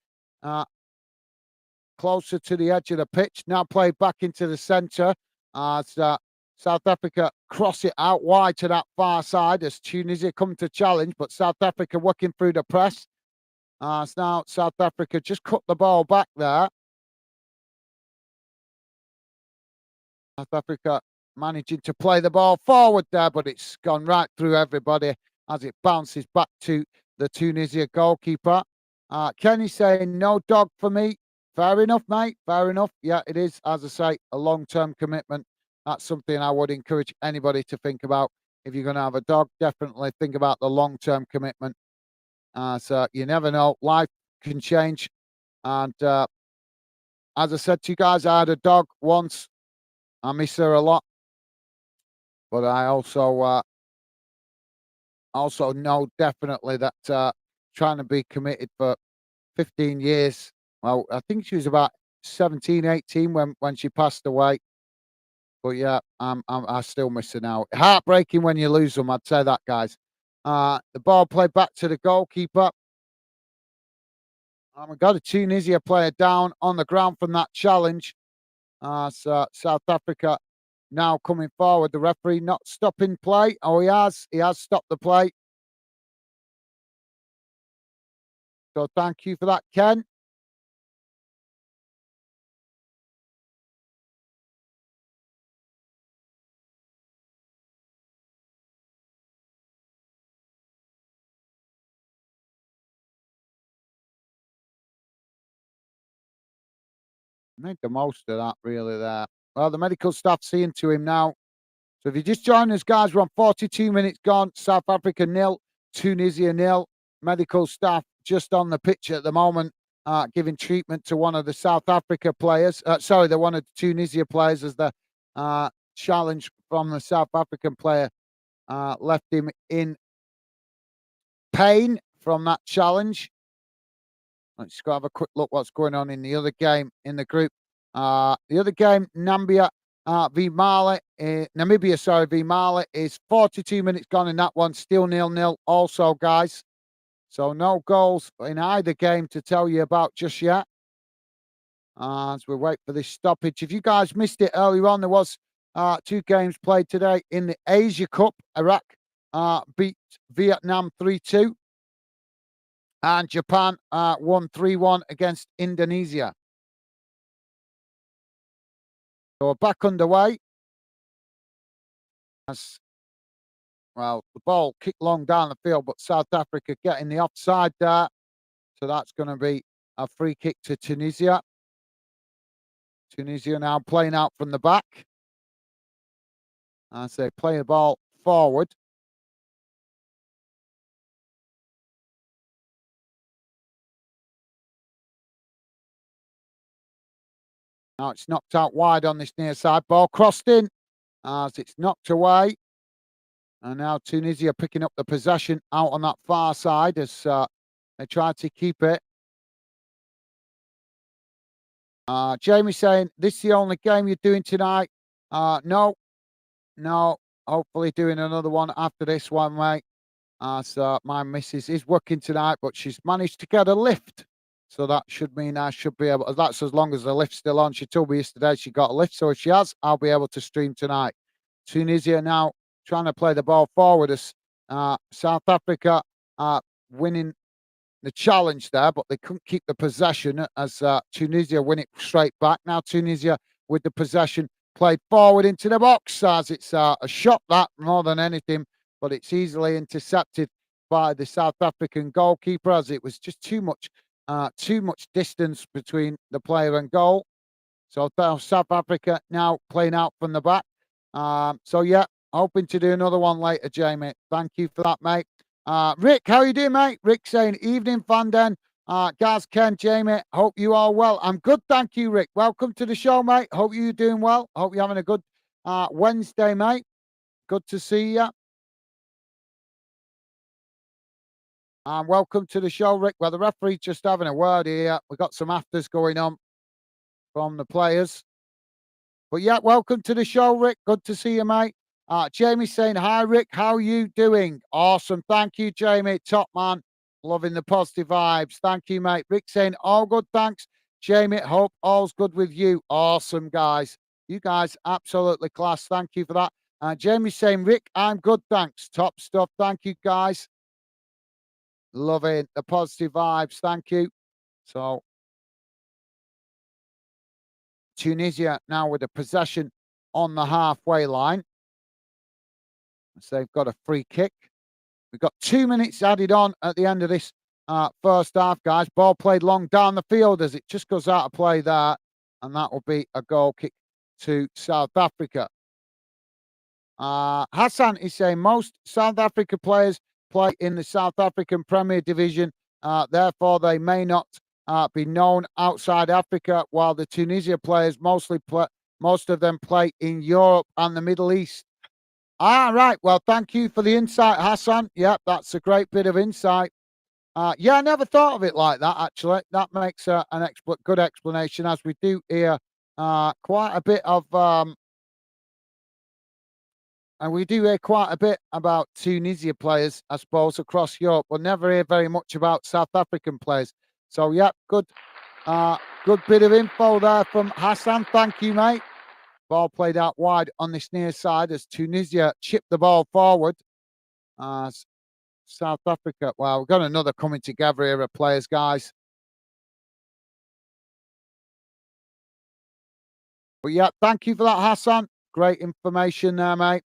closer to the edge of the pitch. Now played back into the centre as South Africa cross it out wide to that far side as Tunisia come to challenge, but South Africa working through the press. So now South Africa just cut the ball back there. South Africa managing to play the ball forward there, but it's gone right through everybody as it bounces back to the Tunisia goalkeeper. Kenny saying no dog for me. Fair enough, mate. Fair enough. Yeah, it is, as I say, a long-term commitment. That's something I would encourage anybody to think about. If you're going to have a dog, definitely think about the long-term commitment. So you never know. Life can change. And as I said to you guys, I had a dog once. I miss her a lot. But I also know definitely that trying to be committed for 15 years. Well, I think she was about 17, 18 when she passed away. But yeah, I still miss her now. Heartbreaking when you lose them, I'd say that, guys. The ball played back to the goalkeeper. And we got a Tunisia player down on the ground from that challenge. So South Africa now coming forward. The referee not stopping play. Oh, he has. He has stopped the play. So thank you for that, Ken. Made the most of that, really, there. Well, the medical staff seeing to him now. So if you just join us, guys, we're on 42 minutes gone. South Africa 0, Tunisia 0. Medical staff just on the pitch at the moment, giving treatment to one of the South Africa players. Sorry, one of the Tunisia players, as the challenge from the South African player left him in pain from that challenge. Let's go have a quick look what's going on in the other game in the group. The other game, Namibia v Mali, v Mali, is 42 minutes gone in that one, still 0-0 also, guys. So no goals in either game to tell you about just yet. As we wait for this stoppage. If you guys missed it earlier on, there was 2 games played today in the Asia Cup. Iraq beat Vietnam 3-2. And Japan won 3-1 against Indonesia. So we're back underway. As well, the ball kicked long down the field, but South Africa getting the offside there. So that's going to be a free kick to Tunisia. Tunisia now playing out from the back as they play the ball forward. Now it's knocked out wide on this near side. Ball crossed in as it's knocked away. And now Tunisia picking up the possession out on that far side as they try to keep it. Jamie saying, this is the only game you're doing tonight? No. Hopefully doing another one after this one, mate. So my missus is working tonight, but she's managed to get a lift. So that should mean I should be able, that's as long as the lift's still on. She told me yesterday she got a lift. So if she has, I'll be able to stream tonight. Tunisia now trying to play the ball forward as South Africa winning the challenge there, but they couldn't keep the possession as Tunisia win it straight back. Now Tunisia with the possession played forward into the box as it's a shot that more than anything, but it's easily intercepted by the South African goalkeeper as it was just too much distance between the player and goal. So South Africa now playing out from the back. So yeah, hoping to do another one later, Jamie. Thank you for that, mate. Rick, how you doing, mate? Rick saying, evening, Van Den. Gaz, Ken, Jamie, hope you are well. I'm good, thank you, Rick. Welcome to the show, mate. Hope you're doing well. Hope you're having a good Wednesday, mate. Good to see you. And welcome to the show, Rick. Well, the referee's just having a word here. We've got some afters going on from the players. But yeah, welcome to the show, Rick. Good to see you, mate. Jamie saying, hi, Rick. How are you doing? Awesome. Thank you, Jamie. Top man. Loving the positive vibes. Thank you, mate. Rick saying, all good, thanks. Jamie, hope all's good with you. Awesome, guys. You guys, absolutely class. Thank you for that. Jamie saying, Rick, I'm good, thanks. Top stuff. Thank you, guys. Loving the positive vibes. Thank you. So, Tunisia now with a possession on the halfway line. So they've got a free kick. We've got 2 minutes added on at the end of this first half, guys. Ball played long down the field as it just goes out of play there. And that will be a goal kick to South Africa. Hassan is saying most South Africa players play in the South African Premier Division. Therefore, they may not be known outside Africa, while the Tunisia players most of them play in Europe and the Middle East. Right. Well, thank you for the insight, Hassan. Yep, that's a great bit of insight. Yeah, I never thought of it like that, actually. That makes an good explanation, as we do hear quite a bit of... and we do hear quite a bit about Tunisia players, I suppose, across Europe, but never hear very much about South African players. So, yeah, good bit of info there from Hassan. Thank you, mate. Ball played out wide on this near side as Tunisia chipped the ball forward. South Africa, well, we've got another coming together here of players, guys. But yeah, thank you for that, Hassan. Great information there, mate.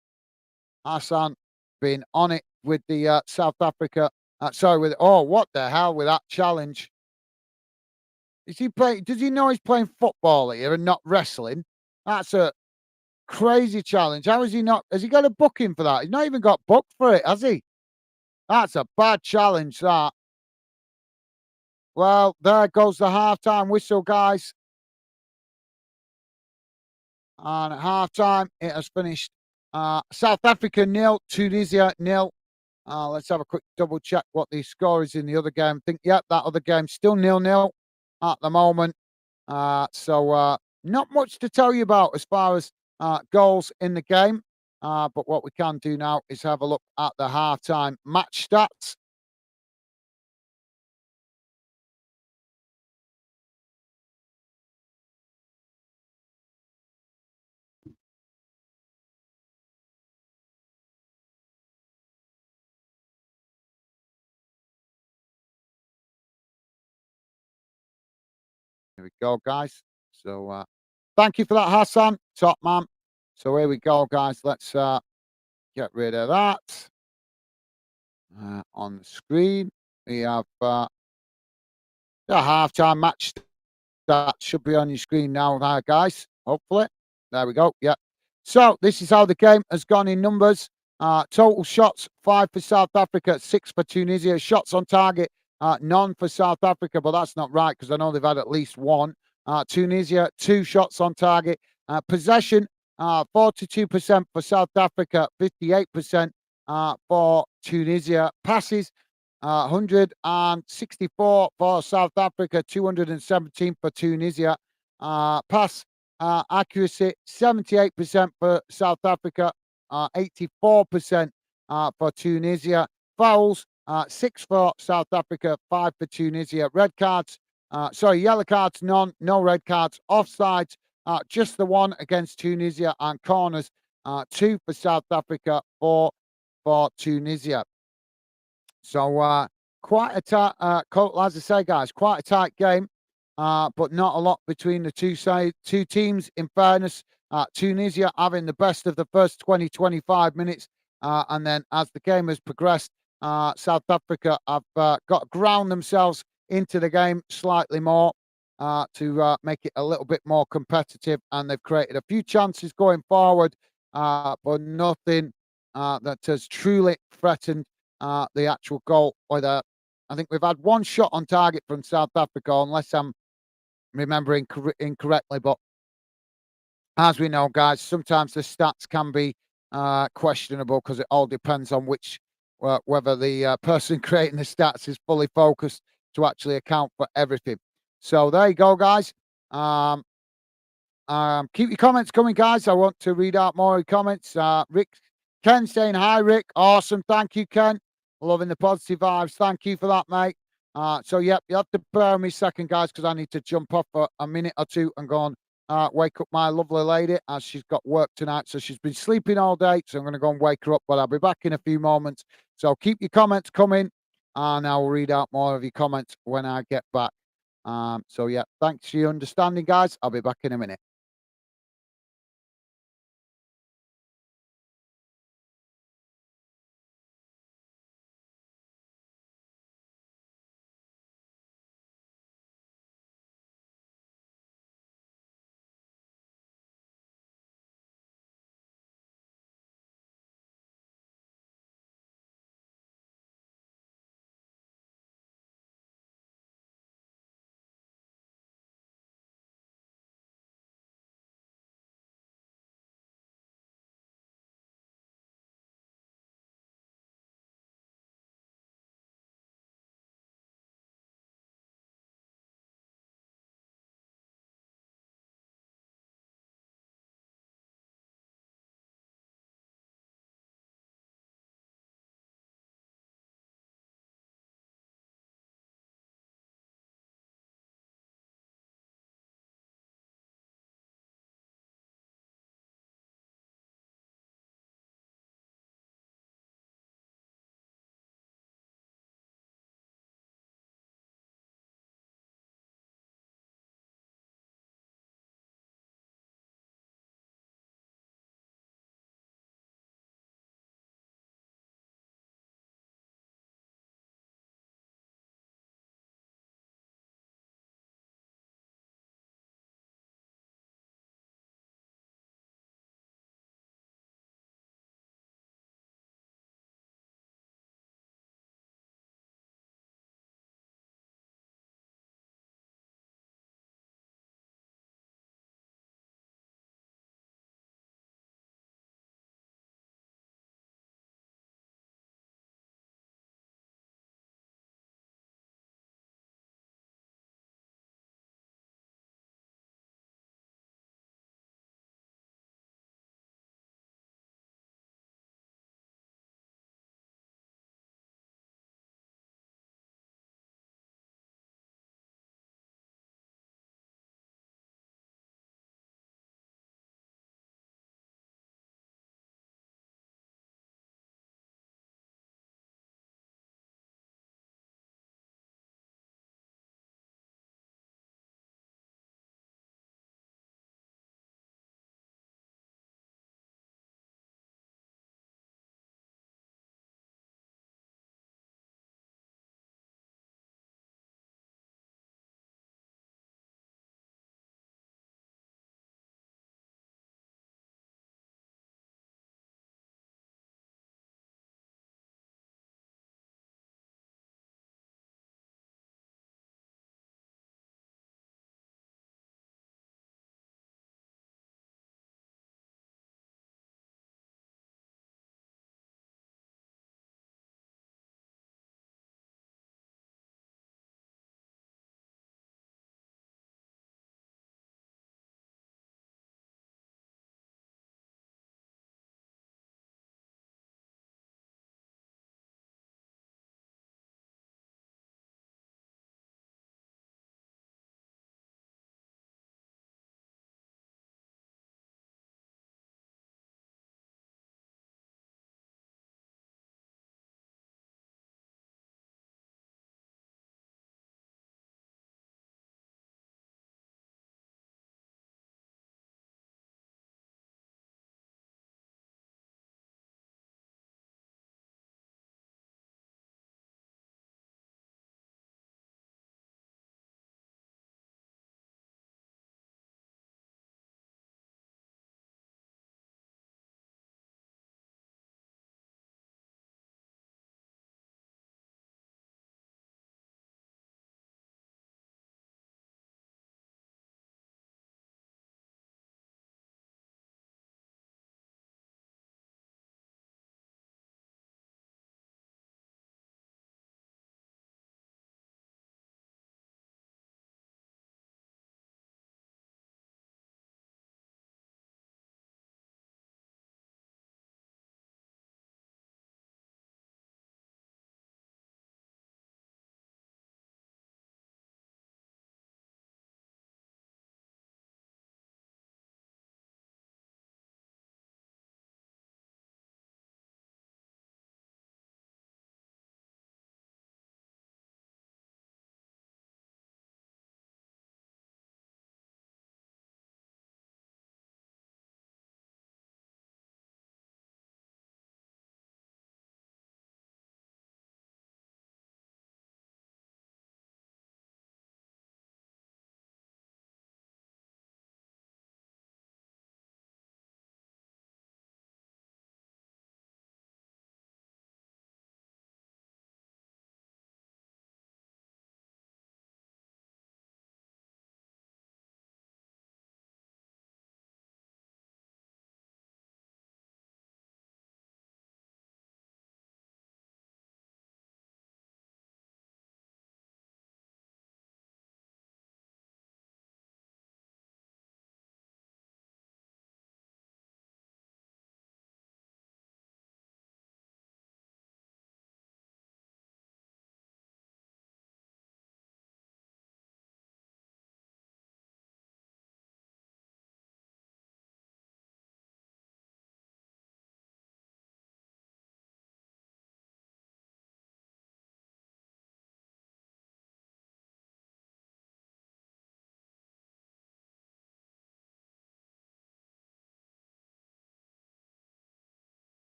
Hassan being on it with the South Africa. What the hell with that challenge? Does he know he's playing football here and not wrestling? That's a crazy challenge. How is he not? Has he got a booking for that? He's not even got booked for it, has he? That's a bad challenge, that. Well, there goes the halftime whistle, guys. And at halftime, it has finished South Africa nil, Tunisia nil. Let's have a quick double check what the score is in the other game. I think, yep, that other game still nil-nil at the moment. So not much to tell you about as far as goals in the game. But what we can do now is have a look at the halftime match stats. Here we go, guys. So thank you for that, Hassan. Top man. So here we go, guys. Let's get rid of that. On the screen, we have the halftime match. That should be on your screen now, guys. Hopefully. There we go. Yeah. So this is how the game has gone in numbers. Total shots, 5 for South Africa, 6 for Tunisia. Shots on target, none for South Africa, but that's not right because I know they've had at least one. Tunisia, 2 shots on target. Possession, 42% for South Africa, 58% for Tunisia. Passes, 164 for South Africa, 217 for Tunisia. Pass accuracy, 78% for South Africa, 84% for Tunisia. Fouls, 6 for South Africa, 5 for Tunisia. Red cards, yellow cards, none, no red cards. Offsides, just the one against Tunisia, and corners, 2 for South Africa, 4 for Tunisia. So quite a tight, as I say, guys, quite a tight game, but not a lot between the two teams. In fairness, Tunisia having the best of the first 20-25 minutes, and then as the game has progressed, South Africa have got to ground themselves into the game slightly more to make it a little bit more competitive, and they've created a few chances going forward, but nothing that has truly threatened the actual goal. Either I think we've had one shot on target from South Africa, unless I'm remembering incorrectly. But as we know, guys, sometimes the stats can be questionable because it all depends on which whether the person creating the stats is fully focused to actually account for everything. So there you go, guys. Um, keep your comments coming, guys. I want to read out more comments. Rick, Ken saying hi, Rick. Awesome. Thank you, Ken. Loving the positive vibes. Thank you for that, mate. So, yep, you have to bear with me a second, guys, because I need to jump off for a minute or two and go and wake up my lovely lady as she's got work tonight. So she's been sleeping all day. So I'm going to go and wake her up, but I'll be back in a few moments. So keep your comments coming and I'll read out more of your comments when I get back. So, yeah, thanks for your understanding, guys. I'll be back in a minute.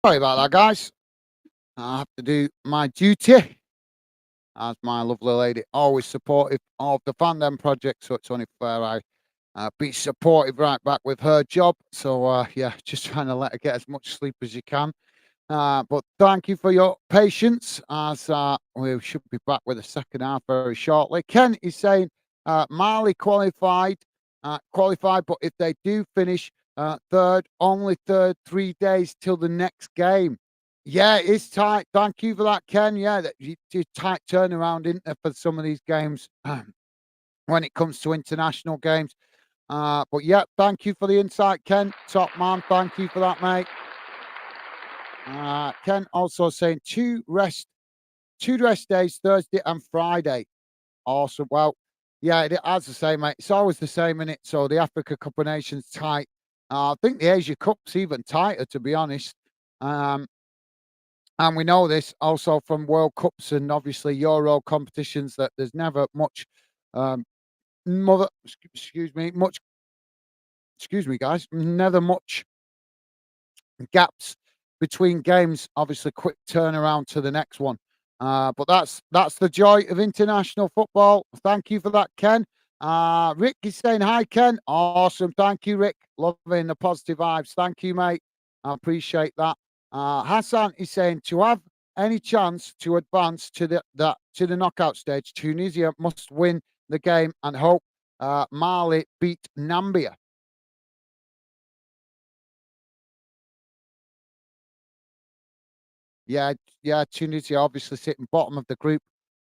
Sorry about that, guys. I have to do my duty as my lovely lady, always supportive of the Fandom project. So it's only fair I be supportive right back with her job. So yeah, just trying to let her get as much sleep as you can. But thank you for your patience as we should be back with the second half very shortly. Ken is saying Mali qualified, but if they do finish third, only third, 3 days till the next game. Yeah, it's tight. Thank you for that, Ken. Yeah, tight turnaround, isn't there, for some of these games when it comes to international games. But yeah, thank you for the insight, Ken. Top man, thank you for that, mate. Ken also saying two rest days, Thursday and Friday. Awesome. Well, yeah, as I say, mate, it's always the same in it. So the Africa Cup of Nations tight. I think the Asia Cup's even tighter, to be honest. Um, and we know this also from World Cups and obviously Euro competitions that there's never much um, excuse me, guys, never much gaps between games. Obviously, quick turnaround to the next one. But that's the joy of international football. Thank you for that, Ken. Rick is saying hi, Ken. Awesome. Thank you, Rick. Loving the positive vibes. Thank you, mate. I appreciate that. Hassan is saying to have any chance to advance to the knockout stage, Tunisia must win the game and hope Mali beat Nambia. Yeah, yeah, Tunisia obviously sitting bottom of the group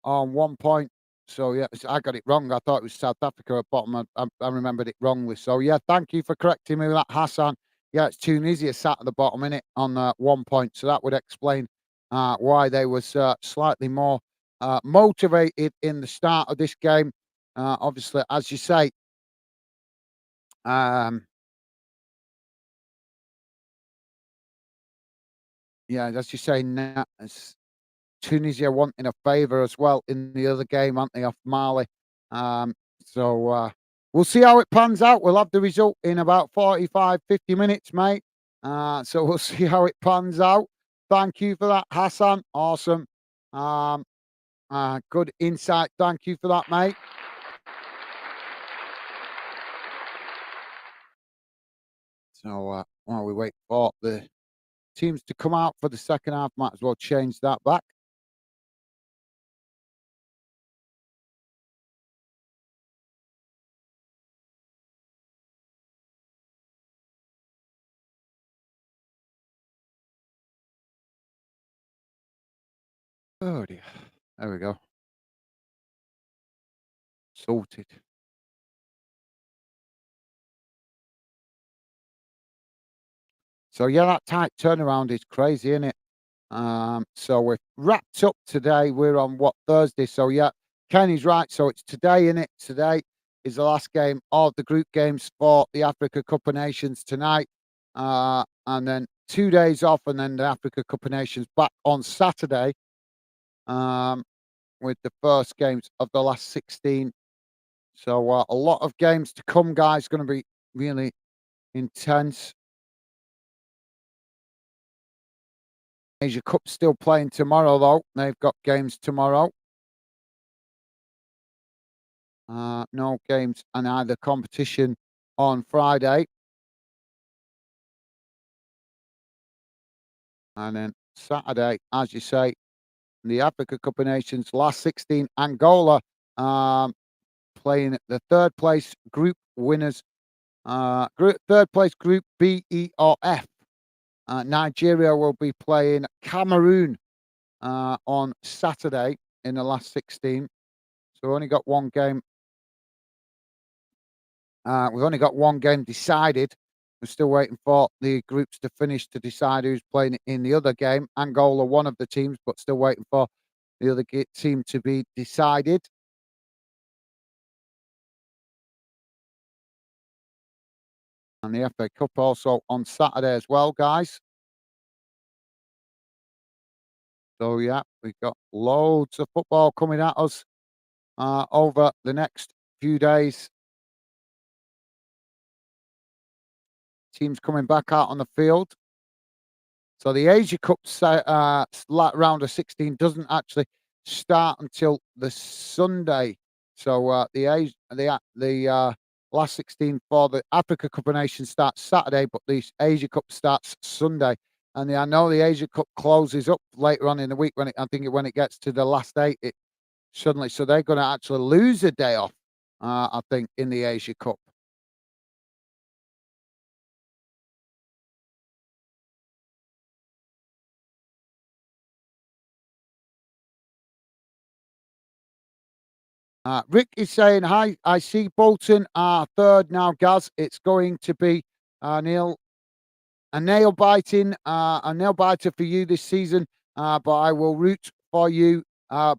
on 1 point. So yeah, I got it wrong. I thought it was South Africa at bottom. I remembered it wrongly. So yeah, thank you for correcting me with that, Hassan. Yeah, it's Tunisia sat at the bottom in it on 1 point. So that would explain why they was slightly more motivated in the start of this game. Obviously, as you say, um, yeah, as you say, Tunisia wanting a favour as well in the other game, aren't they, off Mali? Um, so we'll see how it pans out. We'll have the result in about 45, 50 minutes, mate. So we'll see how it pans out. Thank you for that, Hassan. Awesome. Um, good insight. Thank you for that, mate. So while we wait for the teams to come out for the second half, might as well change that back. Oh dear. There we go. Sorted. So yeah, that tight turnaround is crazy, isn't it? So we're wrapped up today. We're on what, Thursday? So yeah, Kenny's right. So it's today, in it. Today is the last game of the group games for the Africa Cup of Nations tonight. And then 2 days off, and then the Africa Cup of Nations back on Saturday. Um, with the first games of the last 16. So a lot of games to come, guys. Going to be really intense. Asia Cup still playing tomorrow, though. They've got games tomorrow. No games and either competition on Friday. And then Saturday, as you say, the Africa Cup of Nations, last 16, Angola um, playing the third place group winners. Third place group B, E, or F. Nigeria will be playing Cameroon on Saturday in the last 16. So only got one game. We've only got one game decided. We're still waiting for the groups to finish to decide who's playing in the other game. Angola, one of the teams, but still waiting for the other team to be decided. And the FA Cup also on Saturday as well, guys. So yeah, we've got loads of football coming at us over the next few days. Teams coming back out on the field. So the Asia Cup round of 16 doesn't actually start until the Sunday. So the last 16 for the Africa Cup of Nations starts Saturday, but the Asia Cup starts Sunday. And I know the Asia Cup closes up later on in the week when it gets to the last eight, it suddenly so they're going to actually lose a day off. I think in the Asia Cup. Rick is saying, "Hi, I see Bolton are third now, Gaz. It's going to be Neil a nail biter for you this season, but I will root for you.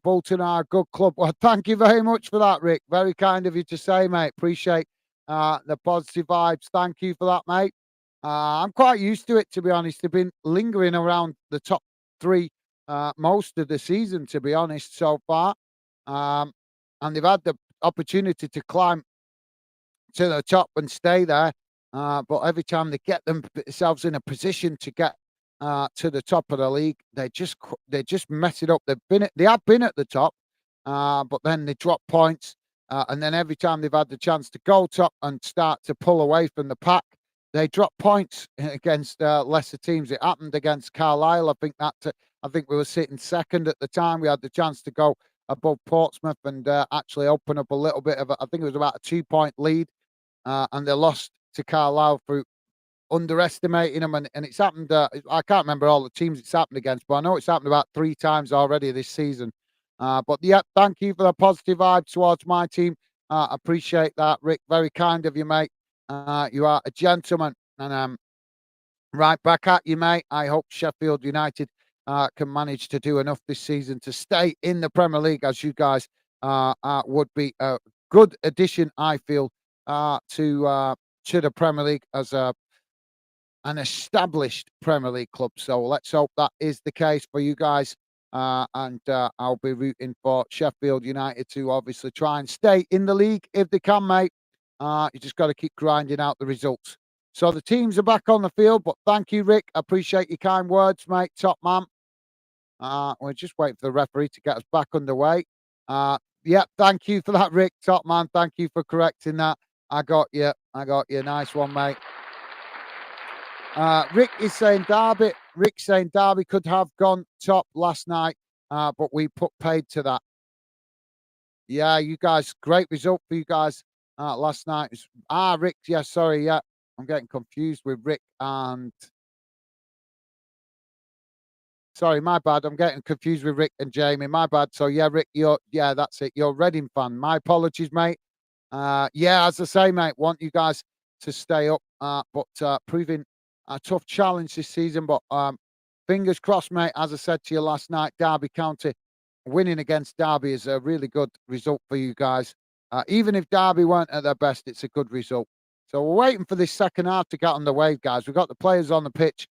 Bolton are a good club." Well, thank you very much for that, Rick. Very kind of you to say, mate. Appreciate the positive vibes. Thank you for that, mate. I'm quite used to it, to be honest. They've been lingering around the top three most of the season, to be honest, so far. Um, and they've had the opportunity to climb to the top and stay there. But every time they get themselves in a position to get to the top of the league, they just mess it up. They have been at the top, but then they drop points, and then every time they've had the chance to go top and start to pull away from the pack, they drop points against lesser teams. It happened against Carlisle. I think we were sitting second at the time. We had the chance to go above Portsmouth and actually open up a little bit of I think it was about a 2 point lead, and they lost to Carlisle through underestimating them. And it's happened. I can't remember all the teams it's happened against, but I know it's happened about 3 times already this season. But yeah, thank you for the positive vibe towards my team. Appreciate that, Rick. Very kind of you, mate. You are a gentleman, and right back at you, mate. I hope Sheffield United can manage to do enough this season to stay in the Premier League, as you guys would be a good addition, I feel, to the Premier League as an established Premier League club. So let's hope that is the case for you guys. And I'll be rooting for Sheffield United to obviously try and stay in the league if they can, mate. You just got to keep grinding out the results. So the teams are back on the field, but thank you, Rick. I appreciate your kind words, mate. Top man. We're just waiting for the referee to get us back underway. Yeah, thank you for that, Rick. Top man. Thank you for correcting that. I got you. I got you. Nice one, mate. Rick is saying Derby. Rick saying Derby could have gone top last night, but we put paid to that. Yeah, you guys, great result for you guys last night. Rick. Yeah, sorry. Yeah, I'm getting confused with Rick and. Sorry, my bad. I'm getting confused with Rick and Jamie. My bad. So yeah, Rick, that's it. You're a Reading fan. My apologies, mate. Yeah, as I say, mate, want you guys to stay up, but proving a tough challenge this season. But fingers crossed, mate. As I said to you last night, Derby County winning against Derby is a really good result for you guys. Even if Derby weren't at their best, it's a good result. So we're waiting for this second half to get on the wave, guys. We've got the players on the pitch.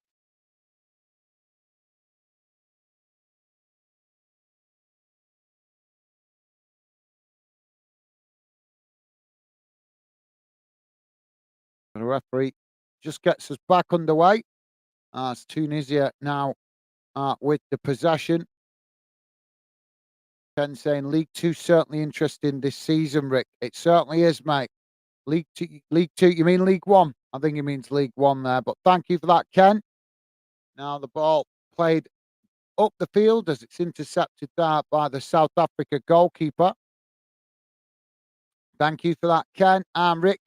The referee just gets us back underway. It's Tunisia now with the possession. Ken saying League Two certainly interesting this season, Rick. It certainly is, mate. League Two. You mean League One? I think he means League One there. But thank you for that, Ken. Now the ball played up the field as it's intercepted there by the South Africa goalkeeper. Thank you for that, Ken and Rick.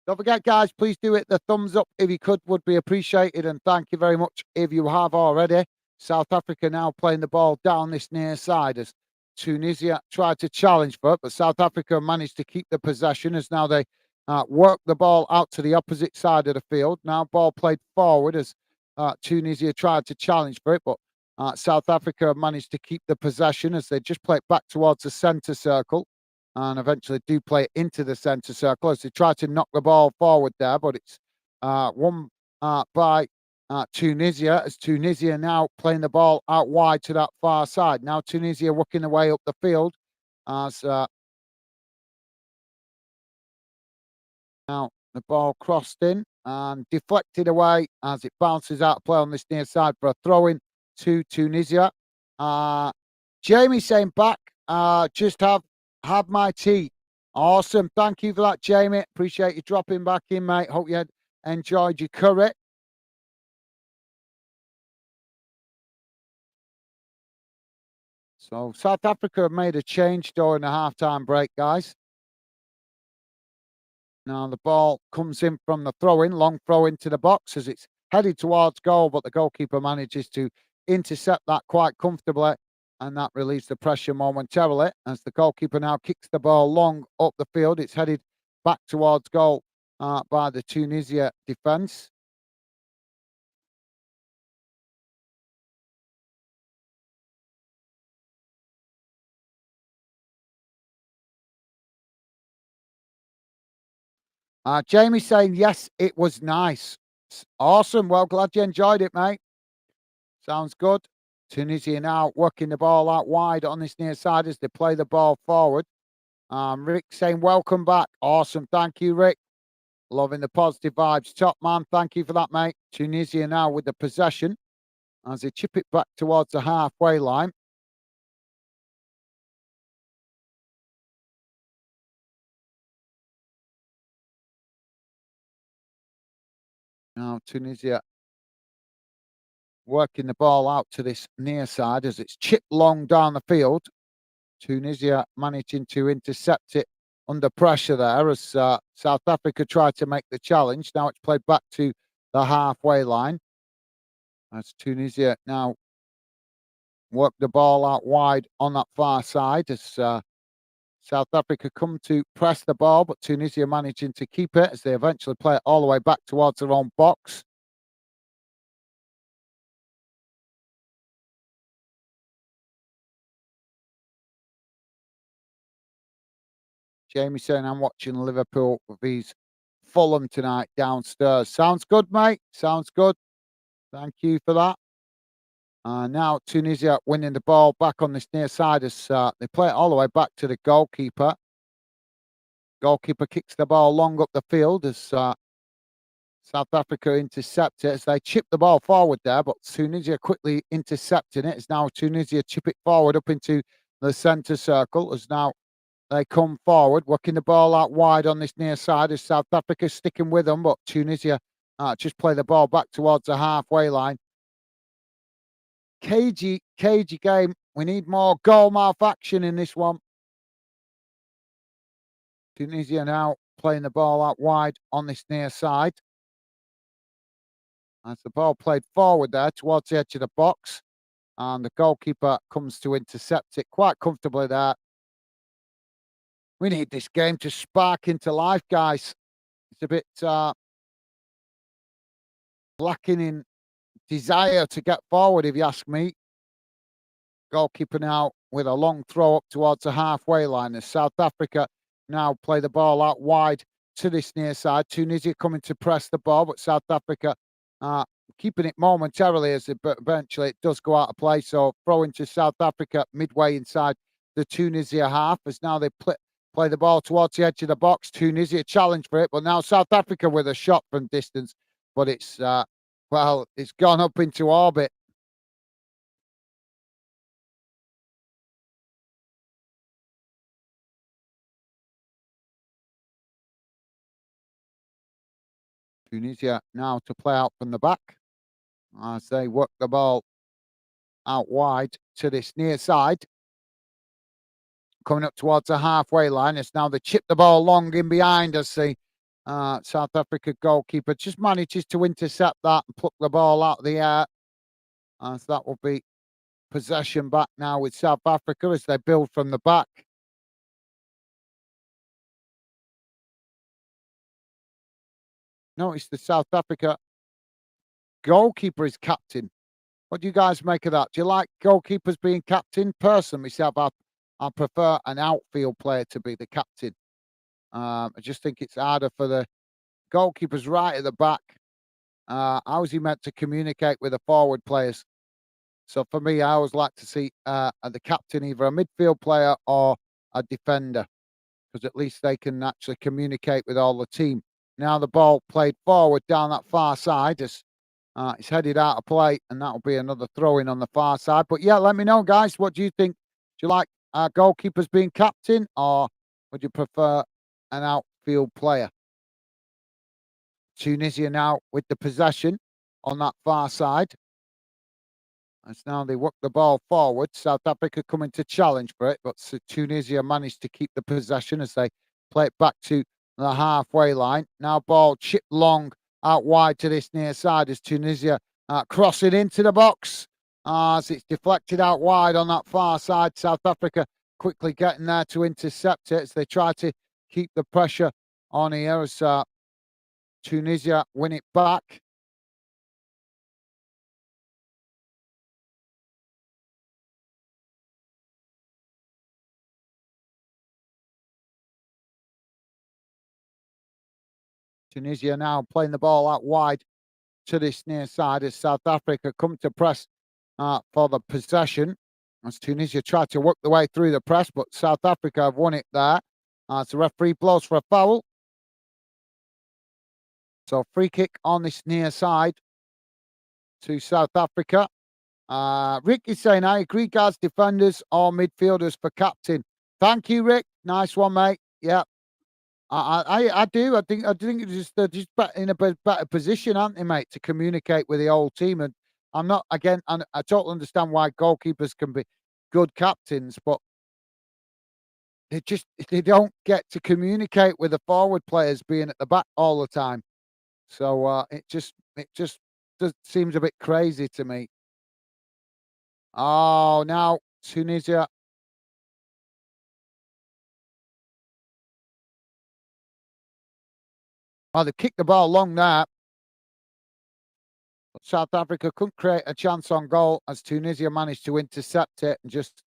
Don't forget, guys, please do hit the thumbs up if you could, would be appreciated. And thank you very much if you have already. South Africa now playing the ball down this near side as Tunisia tried to challenge for it, but South Africa managed to keep the possession as now they work the ball out to the opposite side of the field. Now ball played forward as Tunisia tried to challenge for it, but South Africa managed to keep the possession as they just play it back towards the centre circle and eventually do play it into the centre circle as they try to knock the ball forward there, but it's won by Tunisia, as Tunisia now playing the ball out wide to that far side. Now Tunisia working their way up the field as now the ball crossed in and deflected away as it bounces out of play on this near side for a throw-in to Tunisia. Jamie saying back, just have my tea. Awesome. Thank you for that, Jamie. Appreciate you dropping back in, mate. Hope you had enjoyed your curry. So South Africa have made a change during the half-time break, guys. Now the ball comes in from the throw-in, long throw into the box as it's headed towards goal, but the goalkeeper manages to intercept that quite comfortably, and that relieves the pressure momentarily as the goalkeeper now kicks the ball long up the field. It's headed back towards goal by the Tunisia defence. Jamie saying, yes, it was nice. Awesome. Well, glad you enjoyed it, mate. Sounds good. Tunisia now working the ball out wide on this near side as they play the ball forward. Rick saying, welcome back. Awesome. Thank you, Rick. Loving the positive vibes. Top man. Thank you for that, mate. Tunisia now with the possession as they chip it back towards the halfway line. Now Tunisia working the ball out to this near side as it's chipped long down the field. Tunisia managing to intercept it under pressure there as South Africa tried to make the challenge. Now it's played back to the halfway line as Tunisia now work the ball out wide on that far side as South Africa come to press the ball, but Tunisia managing to keep it as they eventually play it all the way back towards their own box. Jamie saying, I'm watching Liverpool vs Fulham tonight downstairs. Sounds good, mate. Sounds good. Thank you for that. Now Tunisia winning the ball back on this near side as they play it all the way back to the goalkeeper. Goalkeeper kicks the ball long up the field as South Africa intercept it as they chip the ball forward there, but Tunisia quickly intercepting it. It's now Tunisia chip it forward up into the centre circle as now they come forward, working the ball out wide on this near side as South Africa sticking with them, but Tunisia just play the ball back towards the halfway line. Cagey game. We need more goal mouth action in this one. Tunisia now playing the ball out wide on this near side. As the ball played forward there towards the edge of the box. And the goalkeeper comes to intercept it quite comfortably there. We need this game to spark into life, guys. It's a bit lacking in desire to get forward, if you ask me. Goalkeeper now with a long throw up towards the halfway line as South Africa now play the ball out wide to this near side. Tunisia coming to press the ball, but South Africa keeping it momentarily as eventually it does go out of play. So throw into South Africa midway inside the Tunisia half as now they play the ball towards the edge of the box. Tunisia challenge for it, but now South Africa with a shot from distance, but it's well, it's gone up into orbit. Tunisia now to play out from the back as they work the ball out wide to this near side. Coming up towards the halfway line. It's now they chip the ball long in behind as the South Africa goalkeeper just manages to intercept that and pluck the ball out of the air. As that will be possession back now with South Africa as they build from the back. Notice the South Africa goalkeeper is captain. What do you guys make of that? Do you like goalkeepers being captain? Personally, myself, I prefer an outfield player to be the captain. I just think it's harder for the goalkeepers right at the back. How is he meant to communicate with the forward players? So for me, I always like to see the captain either a midfield player or a defender because at least they can actually communicate with all the team. Now the ball played forward down that far side as it's headed out of play, and that'll be another throw in on the far side. But yeah, let me know, guys. What do you think? Do you like goalkeepers being captain, or would you prefer an outfield player? Tunisia now with the possession on that far side. As now they work the ball forward. South Africa coming to challenge for it, but Tunisia managed to keep the possession as they play it back to the halfway line. Now ball chipped long out wide to this near side as Tunisia crossing into the box as it's deflected out wide on that far side. South Africa quickly getting there to intercept it as they try to keep the pressure on here as Tunisia win it back. Tunisia now playing the ball out wide to this near side as South Africa come to press for the possession. As Tunisia tried to work the way through the press, but South Africa have won it there. As the referee blows for a foul. So free kick on this near side to South Africa. Rick is saying, I agree, guys, defenders or midfielders for captain. Thank you, Rick. Nice one, mate. Yeah, I do. I think it's just they're just in a better position, aren't they, mate, to communicate with the whole team. And I'm not again. And I totally understand why goalkeepers can be good captains, but they don't get to communicate with the forward players being at the back all the time. So it just seems a bit crazy to me. Oh, now Tunisia. Oh, they kicked the ball long there. South Africa couldn't create a chance on goal as Tunisia managed to intercept it and just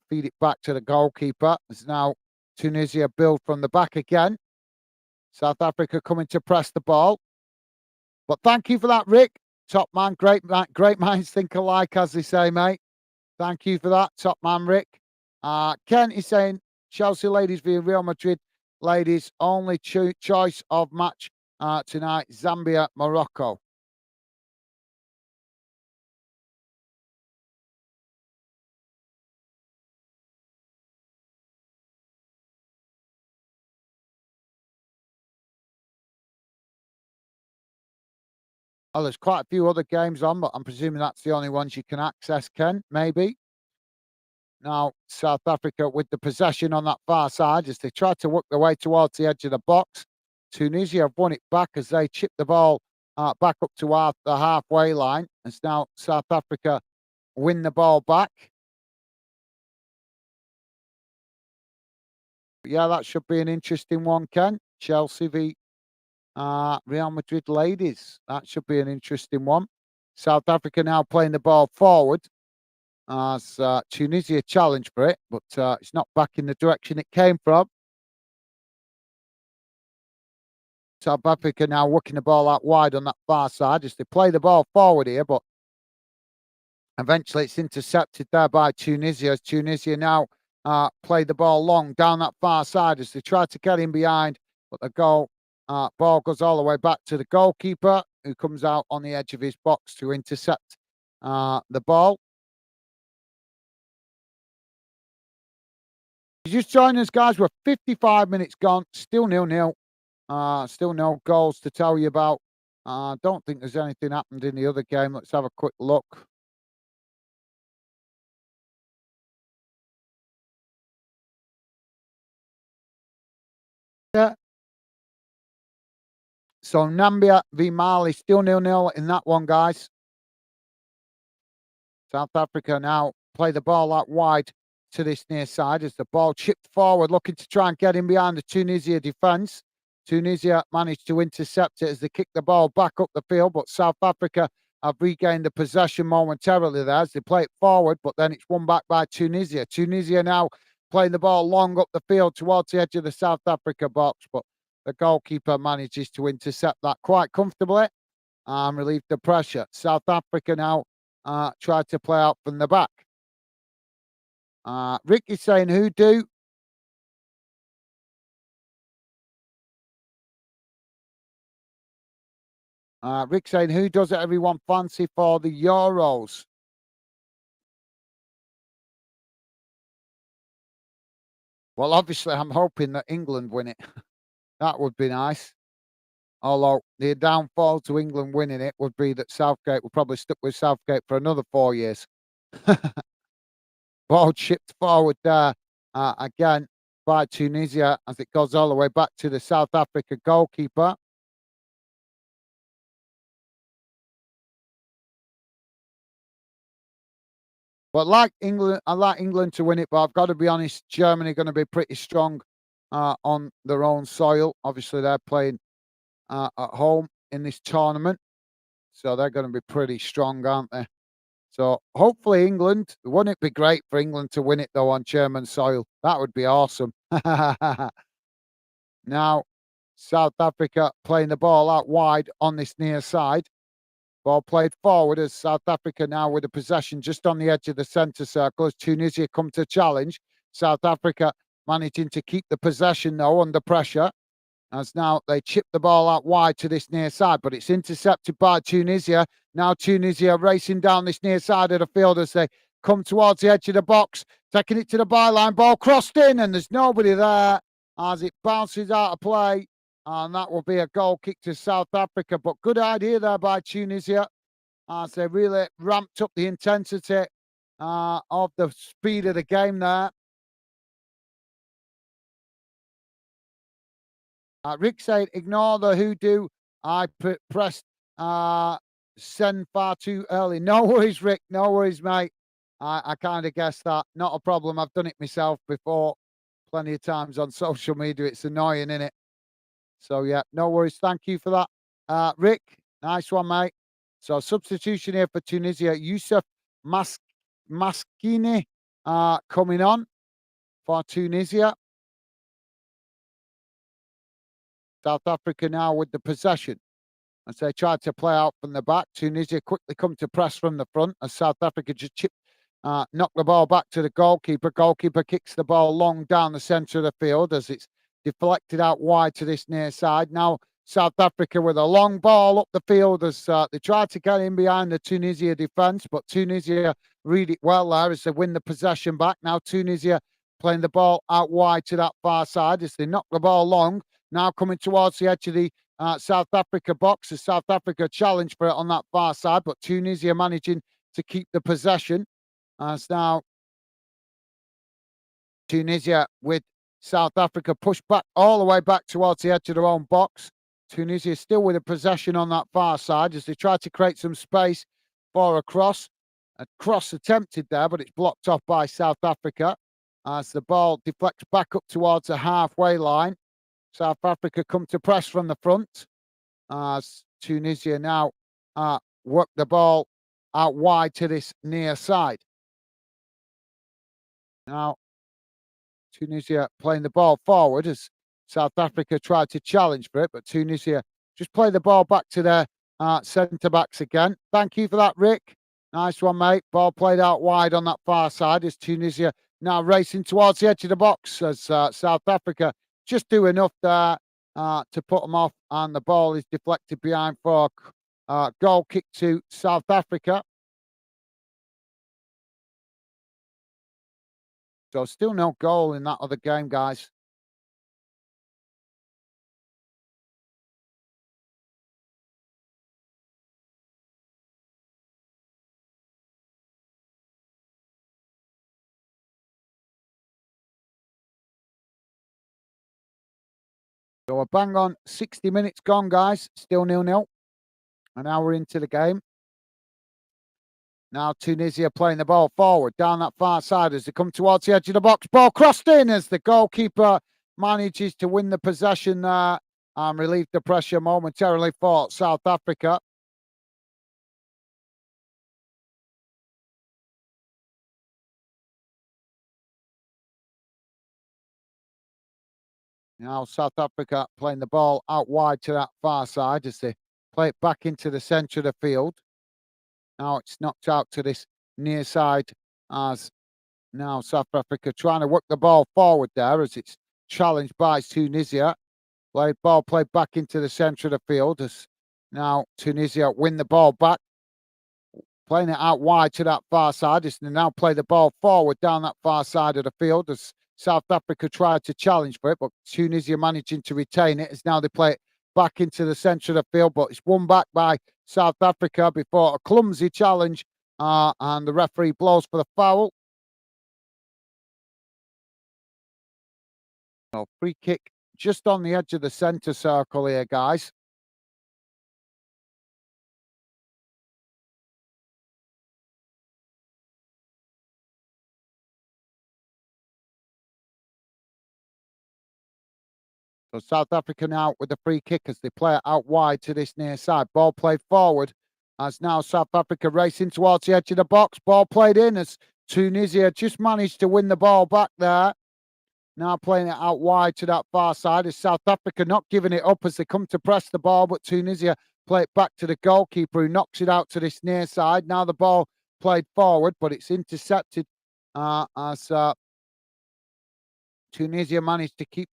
feed it back to the goalkeeper. It's now Tunisia build from the back again. South Africa coming to press the ball. But thank you for that, Rick. Top man, great minds think alike, as they say, mate. Thank you for that, top man, Rick. Ken is saying Chelsea ladies v Real Madrid ladies only choice of match tonight, Zambia, Morocco. Oh, there's quite a few other games on, but I'm presuming that's the only ones you can access, Ken, maybe. Now, South Africa with the possession on that far side as they try to work their way towards the edge of the box. Tunisia have won it back as they chip the ball back up to the halfway line. As now South Africa win the ball back. But yeah, that should be an interesting one, Ken. Chelsea v Real Madrid ladies. That should be an interesting one. South Africa now playing the ball forward as Tunisia challenged for it, but it's not back in the direction it came from. South Africa now working the ball out wide on that far side as they play the ball forward here, but eventually it's intercepted there by Tunisia as Tunisia now play the ball long down that far side as they try to get in behind, but the ball goes all the way back to the goalkeeper who comes out on the edge of his box to intercept the ball. You just joined us, guys. We're 55 minutes gone, still 0-0. Still no goals to tell you about. Don't think there's anything happened in the other game. Let's have a quick look. Yeah. So Nambia v Mali, still 0-0 in that one, guys. South Africa now play the ball out wide to this near side as the ball chipped forward, looking to try and get in behind the Tunisia defence. Tunisia managed to intercept it as they kick the ball back up the field, but South Africa have regained the possession momentarily there as they play it forward, but then it's won back by Tunisia. Tunisia now playing the ball long up the field towards the edge of the South Africa box, but the goalkeeper manages to intercept that quite comfortably and relieve the pressure. South Africa now try to play out from the back. Rick is saying, who do? Rick saying, who does everyone fancy for the Euros? Well, obviously, I'm hoping that England win it. That would be nice. Although the downfall to England winning it would be that Southgate will probably stick with Southgate for another 4 years. Ball chipped forward there again by Tunisia as it goes all the way back to the South Africa goalkeeper. But like England, I like England to win it, but I've got to be honest, Germany going to be pretty strong on their own soil. Obviously, they're playing at home in this tournament, so they're going to be pretty strong, aren't they? So hopefully England. Wouldn't it be great for England to win it though on German soil? That would be awesome. Now, South Africa playing the ball out wide on this near side. Ball played forward as South Africa now with the possession just on the edge of the centre circle as Tunisia come to challenge. South Africa managing to keep the possession though under pressure. As now they chip the ball out wide to this near side, but it's intercepted by Tunisia. Now Tunisia racing down this near side of the field as they come towards the edge of the box, taking it to the byline. Ball crossed in, and there's nobody there as it bounces out of play. And that will be a goal kick to South Africa. But good idea there by Tunisia as they really ramped up the intensity of the speed of the game there. Rick said, ignore the hoodoo. I pressed send far too early. No worries, Rick. No worries, mate. I kind of guessed that. Not a problem. I've done it myself before plenty of times on social media. It's annoying, isn't it? So, yeah, no worries. Thank you for that. Rick, nice one, mate. So, substitution here for Tunisia. Yusuf Mas- Maskini coming on for Tunisia. South Africa now with the possession. As they tried to play out from the back, Tunisia quickly come to press from the front as South Africa just knock the ball back to the goalkeeper. Goalkeeper kicks the ball long down the centre of the field as it's deflected out wide to this near side. Now South Africa with a long ball up the field as they try to get in behind the Tunisia defence, but Tunisia read it well there as they win the possession back. Now Tunisia playing the ball out wide to that far side as they knock the ball long. Now coming towards the edge of the South Africa box. The South Africa challenge for it on that far side, but Tunisia managing to keep the possession. As now Tunisia with South Africa pushed back all the way back towards the edge of their own box. Tunisia still with a possession on that far side as they try to create some space for a cross. A cross attempted there, but it's blocked off by South Africa as the ball deflects back up towards the halfway line. South Africa come to press from the front as Tunisia now work the ball out wide to this near side. Now, Tunisia playing the ball forward as South Africa tried to challenge for it, but Tunisia just play the ball back to their centre backs again. Thank you for that, Rick. Nice one, mate. Ball played out wide on that far side as Tunisia now racing towards the edge of the box as South Africa just do enough there to put them off, and the ball is deflected behind for a goal kick to South Africa. So still no goal in that other game, guys. So we're bang on 60 minutes gone, guys. Still 0-0. An hour into the game. Now Tunisia playing the ball forward down that far side as they come towards the edge of the box. Ball crossed in as the goalkeeper manages to win the possession there and relieve the pressure momentarily for South Africa. Now South Africa playing the ball out wide to that far side as they play it back into the centre of the field. Now it's knocked out to this near side as now South Africa trying to work the ball forward there as it's challenged by Tunisia. Ball played back into the centre of the field as Now Tunisia win the ball back, playing it out wide to that far side. As they now play the ball forward down that far side of the field as South Africa tried to challenge for it, but Tunisia managing to retain it as now they play it back into the centre of the field, but it's won back by South Africa before a clumsy challenge, and the referee blows for the foul. So free kick just on the edge of the centre circle here, guys. So South Africa now with the free kick as they play it out wide to this near side. Ball played forward as now South Africa racing towards the edge of the box. Ball played in as Tunisia just managed to win the ball back there. Now playing it out wide to that far side is South Africa not giving it up as they come to press the ball, but Tunisia play it back to the goalkeeper who knocks it out to this near side. Now the ball played forward, but it's intercepted as Tunisia managed to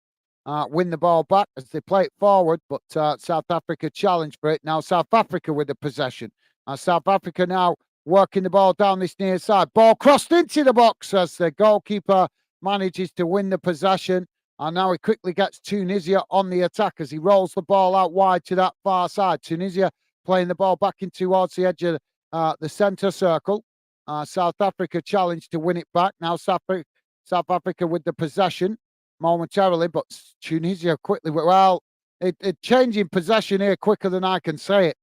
win the ball back as they play it forward, but South Africa challenged for it. Now South Africa with the possession. South Africa now working the ball down this near side. Ball crossed into the box as the goalkeeper manages to win the possession. And now he quickly gets Tunisia on the attack as he rolls the ball out wide to that far side. Tunisia playing the ball back in towards the edge of the centre circle. South Africa challenged to win it back. Now South Africa with the possession momentarily, but Tunisia quickly, well, it changing possession here quicker than I can say it.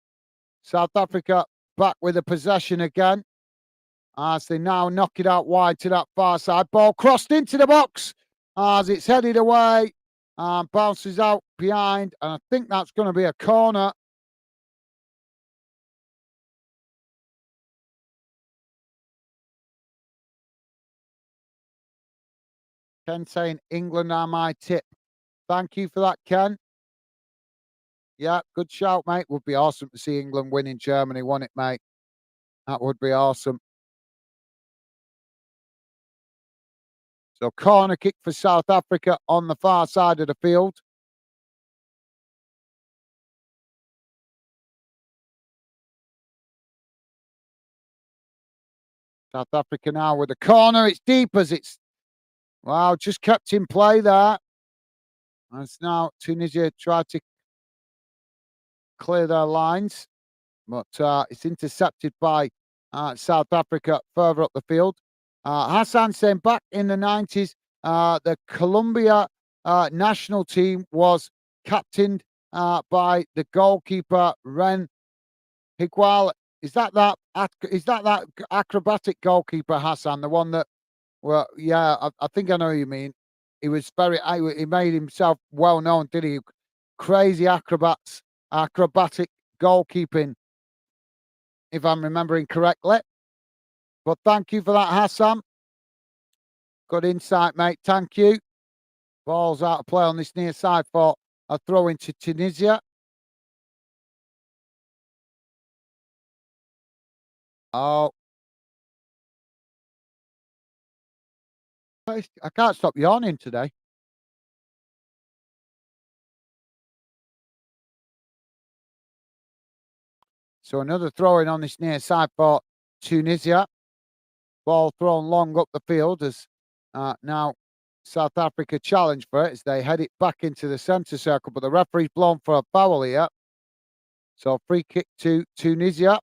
South Africa back with the possession again as they now knock it out wide to that far side. Ball crossed into the box as it's headed away and bounces out behind, and I think that's going to be a corner. Ken saying England are my tip. Thank you for that, Ken. Yeah, good shout, mate. Would be awesome to see England win in Germany, wouldn't it, mate? That would be awesome. So corner kick for South Africa on the far side of the field. South Africa now with the corner. It's deep as it's, wow, just kept in play there. As now Tunisia tried to clear their lines, but it's intercepted by South Africa further up the field. Hassan saying back in the 90s, the Colombia national team was captained by the goalkeeper Ren Higual. Is that acrobatic goalkeeper Hassan, the one that? Well, yeah, I think I know who you mean. He was he made himself well known, did he? Crazy acrobatic goalkeeping, if I'm remembering correctly. But thank you for that, Hassan. Good insight, mate. Thank you. Ball's out of play on this near side for a throw into Tunisia. Oh, I can't stop yawning today. So another throw in on this near side for Tunisia. Ball thrown long up the field as now South Africa challenge for it as they head it back into the centre circle, but the referee's blown for a foul here. So free kick to Tunisia.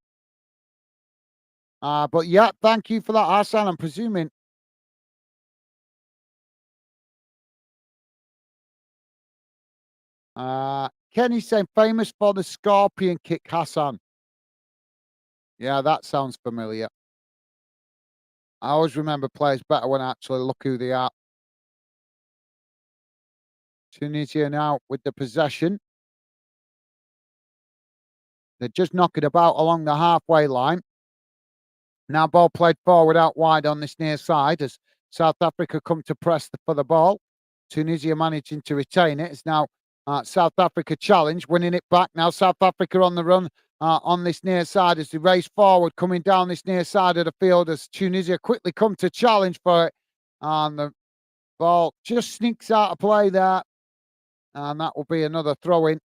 But yeah, thank you for that, Hassan. I'm presuming. Kenny's saying famous for the scorpion kick, Hassan. Yeah, that sounds familiar. I always remember players better when I actually look who they are. Tunisia now with the possession. They're just knocking about along the halfway line. Now ball played forward out wide on this near side as South Africa come to press for the ball. Tunisia managing to retain it. It's now South Africa challenge, winning it back. Now South Africa on the run on this near side as they race forward, coming down this near side of the field as Tunisia quickly come to challenge for it. And the ball just sneaks out of play there. And that will be another throw in.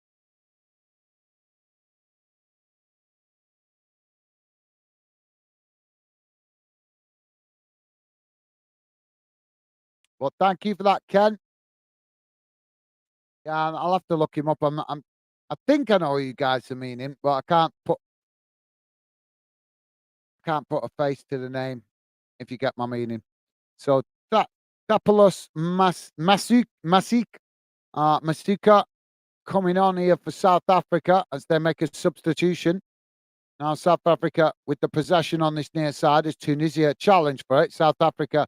But thank you for that, Ken. Yeah, I'll have to look him up. I think I know who you guys are meaning, but I can't put a face to the name if you get my meaning. So that Tapoulos Masuka coming on here for South Africa as they make a substitution. Now South Africa with the possession on this near side as Tunisia challenge for it. South Africa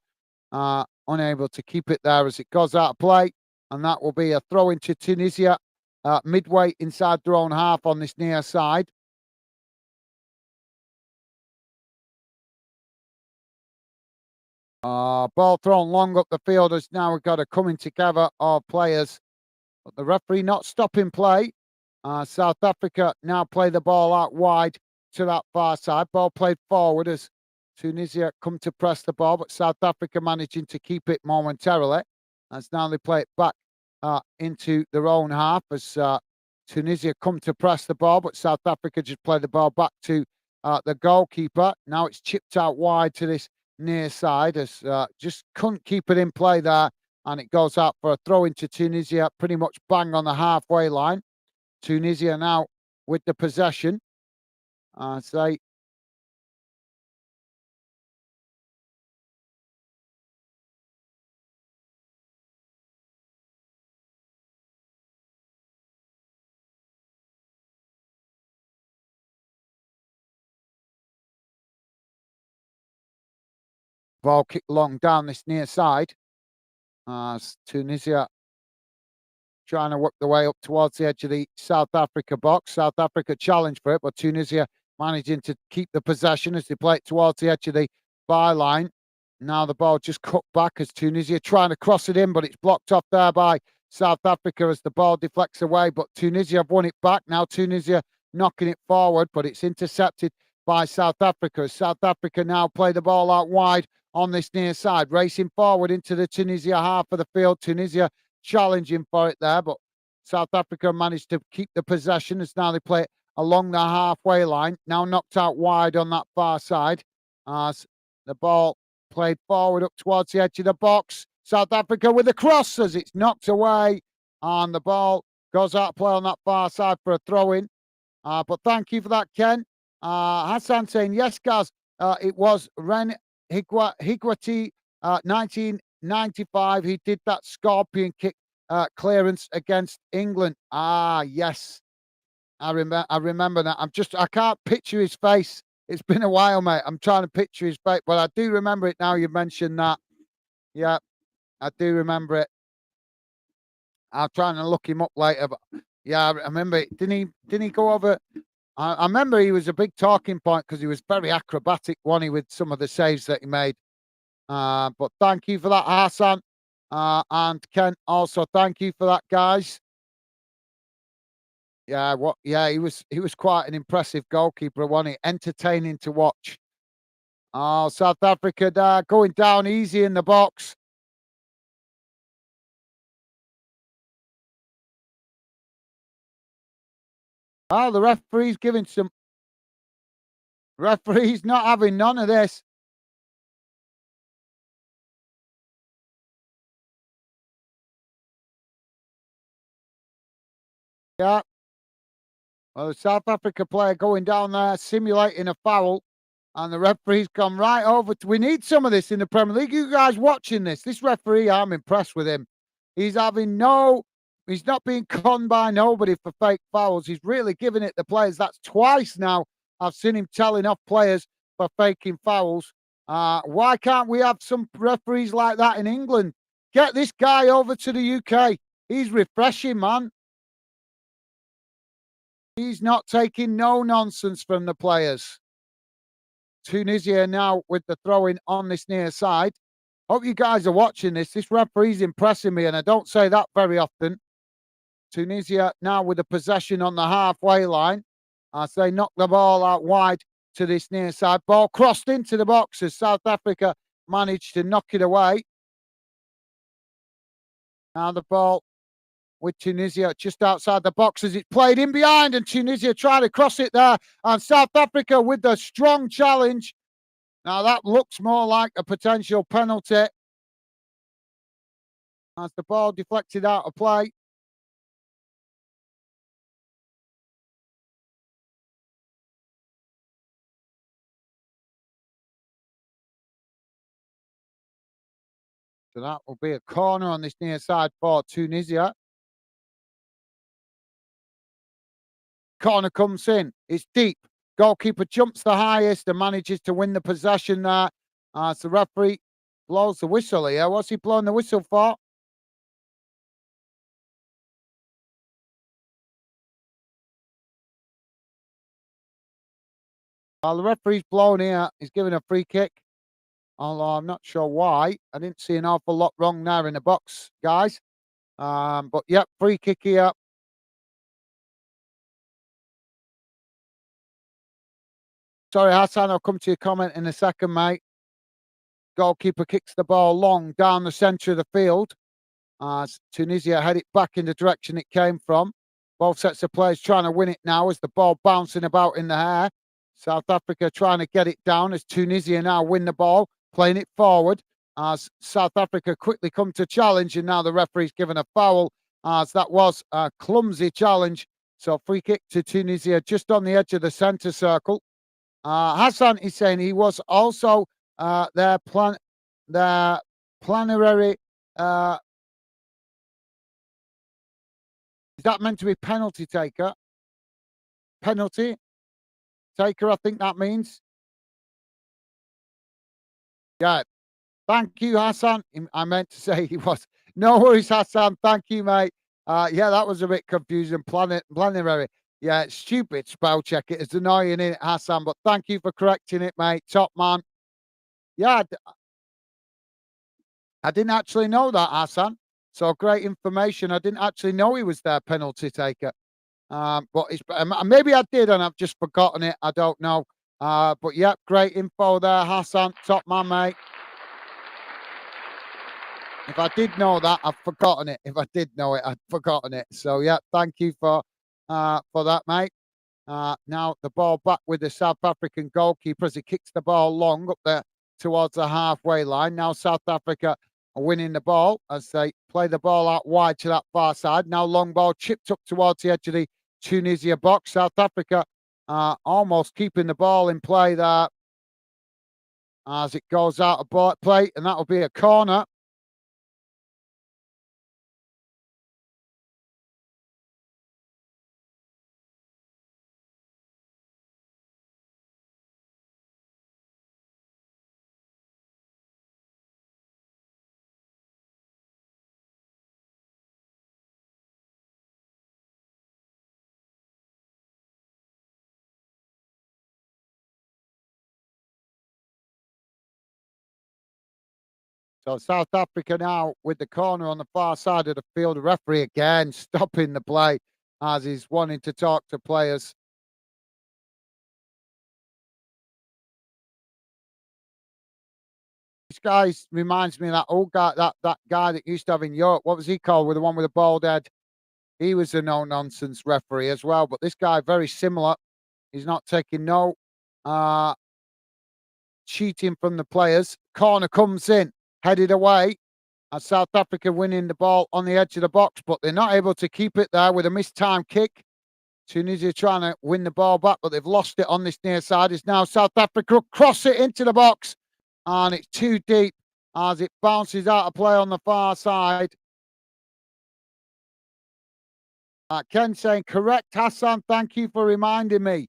unable to keep it there as it goes out of play. And that will be a throw into Tunisia midway inside their own half on this near side. Ball thrown long up the field as now we've got a coming together of players. But the referee not stopping play. South Africa now play the ball out wide to that far side. Ball played forward as Tunisia come to press the ball, but South Africa managing to keep it momentarily. As now they play it back into their own half as Tunisia come to press the ball, but South Africa just play the ball back to the goalkeeper. Now it's chipped out wide to this near side as just couldn't keep it in play there. And it goes out for a throw into Tunisia, pretty much bang on the halfway line. Tunisia now with the possession. Say ball kicked long down this near side. Tunisia trying to work the way up towards the edge of the South Africa box. South Africa challenge for it, but Tunisia managing to keep the possession as they play it towards the edge of the byline. Now the ball just cut back as Tunisia trying to cross it in, but it's blocked off there by South Africa as the ball deflects away. But Tunisia have won it back. Now Tunisia knocking it forward, but it's intercepted by South Africa. South Africa now play the ball out wide on this near side, racing forward into the Tunisia half of the field. Tunisia challenging for it there, but South Africa managed to keep the possession as now they play it along the halfway line. Now knocked out wide on that far side. As the ball played forward up towards the edge of the box. South Africa with a cross as it's knocked away. And the ball goes out of play on that far side for a throw-in. But thank you for that, Ken. Hassan saying, yes, Gaz, it was Ren Higuati, 1995. He did that scorpion kick clearance against England. Yes. I remember that. I can't picture his face. It's been a while, mate. I'm trying to picture his face, but I do remember it now you mentioned that. Yeah, I do remember it. I'm trying to look him up later, but yeah, I remember it. Didn't he go over? I remember he was a big talking point because he was very acrobatic, wasn't he, with some of the saves that he made. But thank you for that, Hassan. And Ken, also thank you for that, guys. Yeah, he was quite an impressive goalkeeper, wasn't he? Entertaining to watch. Oh, South Africa there going down easy in the box. Oh, the referee's giving some. Referee's not having none of this. Yeah. Well, the South Africa player going down there simulating a foul, and the referee's gone right over to. We need some of this in the Premier League. You guys watching this? This referee, I'm impressed with him. He's having no. He's not being conned by nobody for fake fouls. He's really giving it the players. That's twice now I've seen him telling off players for faking fouls. Why can't we have some referees like that in England? Get this guy over to the UK. He's refreshing, man. He's not taking no nonsense from the players. Tunisia now with the throwing on this near side. Hope you guys are watching this. This referee's impressing me, and I don't say that very often. Tunisia now with the possession on the halfway line. As they knock the ball out wide to this near side. Ball crossed into the box as South Africa managed to knock it away. Now the ball with Tunisia just outside the box as it's played in behind, and Tunisia trying to cross it there, and South Africa with the strong challenge. Now that looks more like a potential penalty. As the ball deflected out of play. So that will be a corner on this near side for Tunisia. Corner comes in. It's deep. Goalkeeper jumps the highest and manages to win the possession there. As the referee blows the whistle here. What's he blowing the whistle for? Well, the referee's blown here. He's giving a free kick. Although I'm not sure why. I didn't see an awful lot wrong there in the box, guys. But yep, free kick here. Sorry, Hassan, I'll come to your comment in a second, mate. Goalkeeper kicks the ball long down the centre of the field as Tunisia head it back in the direction it came from. Both sets of players trying to win it now as the ball bouncing about in the air. South Africa trying to get it down as Tunisia now win the ball, playing it forward as South Africa quickly come to challenge, and now the referee's given a foul as that was a clumsy challenge. So free kick to Tunisia just on the edge of the centre circle. Hassan is saying he was also their planetary. Is that meant to be penalty taker? Penalty taker, I think that means. Yeah. Thank you, Hassan. I meant to say he was. No worries, Hassan. Thank you, mate. Yeah, that was a bit confusing. Planetary. Yeah, it's stupid spell check. It is annoying, is it, Hassan? But thank you for correcting it, mate. Top man. Yeah, I didn't actually know that, Hassan. So great information. I didn't actually know he was their penalty taker. But it's maybe I did and I've just forgotten it. I don't know. But yeah, great info there, Hassan. Top man, mate. If I did know that, I've forgotten it. If I did know it, I'd forgotten it. So yeah, thank you for that, mate. Now the ball back with the South African goalkeeper as he kicks the ball long up there towards the halfway line. Now South Africa are winning the ball as they play the ball out wide to that far side. Now long ball chipped up towards the edge of the Tunisia box. South Africa almost keeping the ball in play there as it goes out of play, and that will be a corner. So South Africa now with the corner on the far side of the field. The referee again stopping the play as he's wanting to talk to players. This guy reminds me of that old guy, that guy that used to have in Europe. What was he called? With the one with the bald head. He was a no nonsense referee as well. But this guy very similar. He's not taking no uh, cheating from the players. Corner comes in, headed away. And South Africa winning the ball on the edge of the box, but they're not able to keep it there with a mistimed kick. Tunisia trying to win the ball back, but they've lost it on this near side. It's now South Africa cross it into the box, and it's too deep as it bounces out of play on the far side. Ken saying, correct, Hassan. Thank you for reminding me.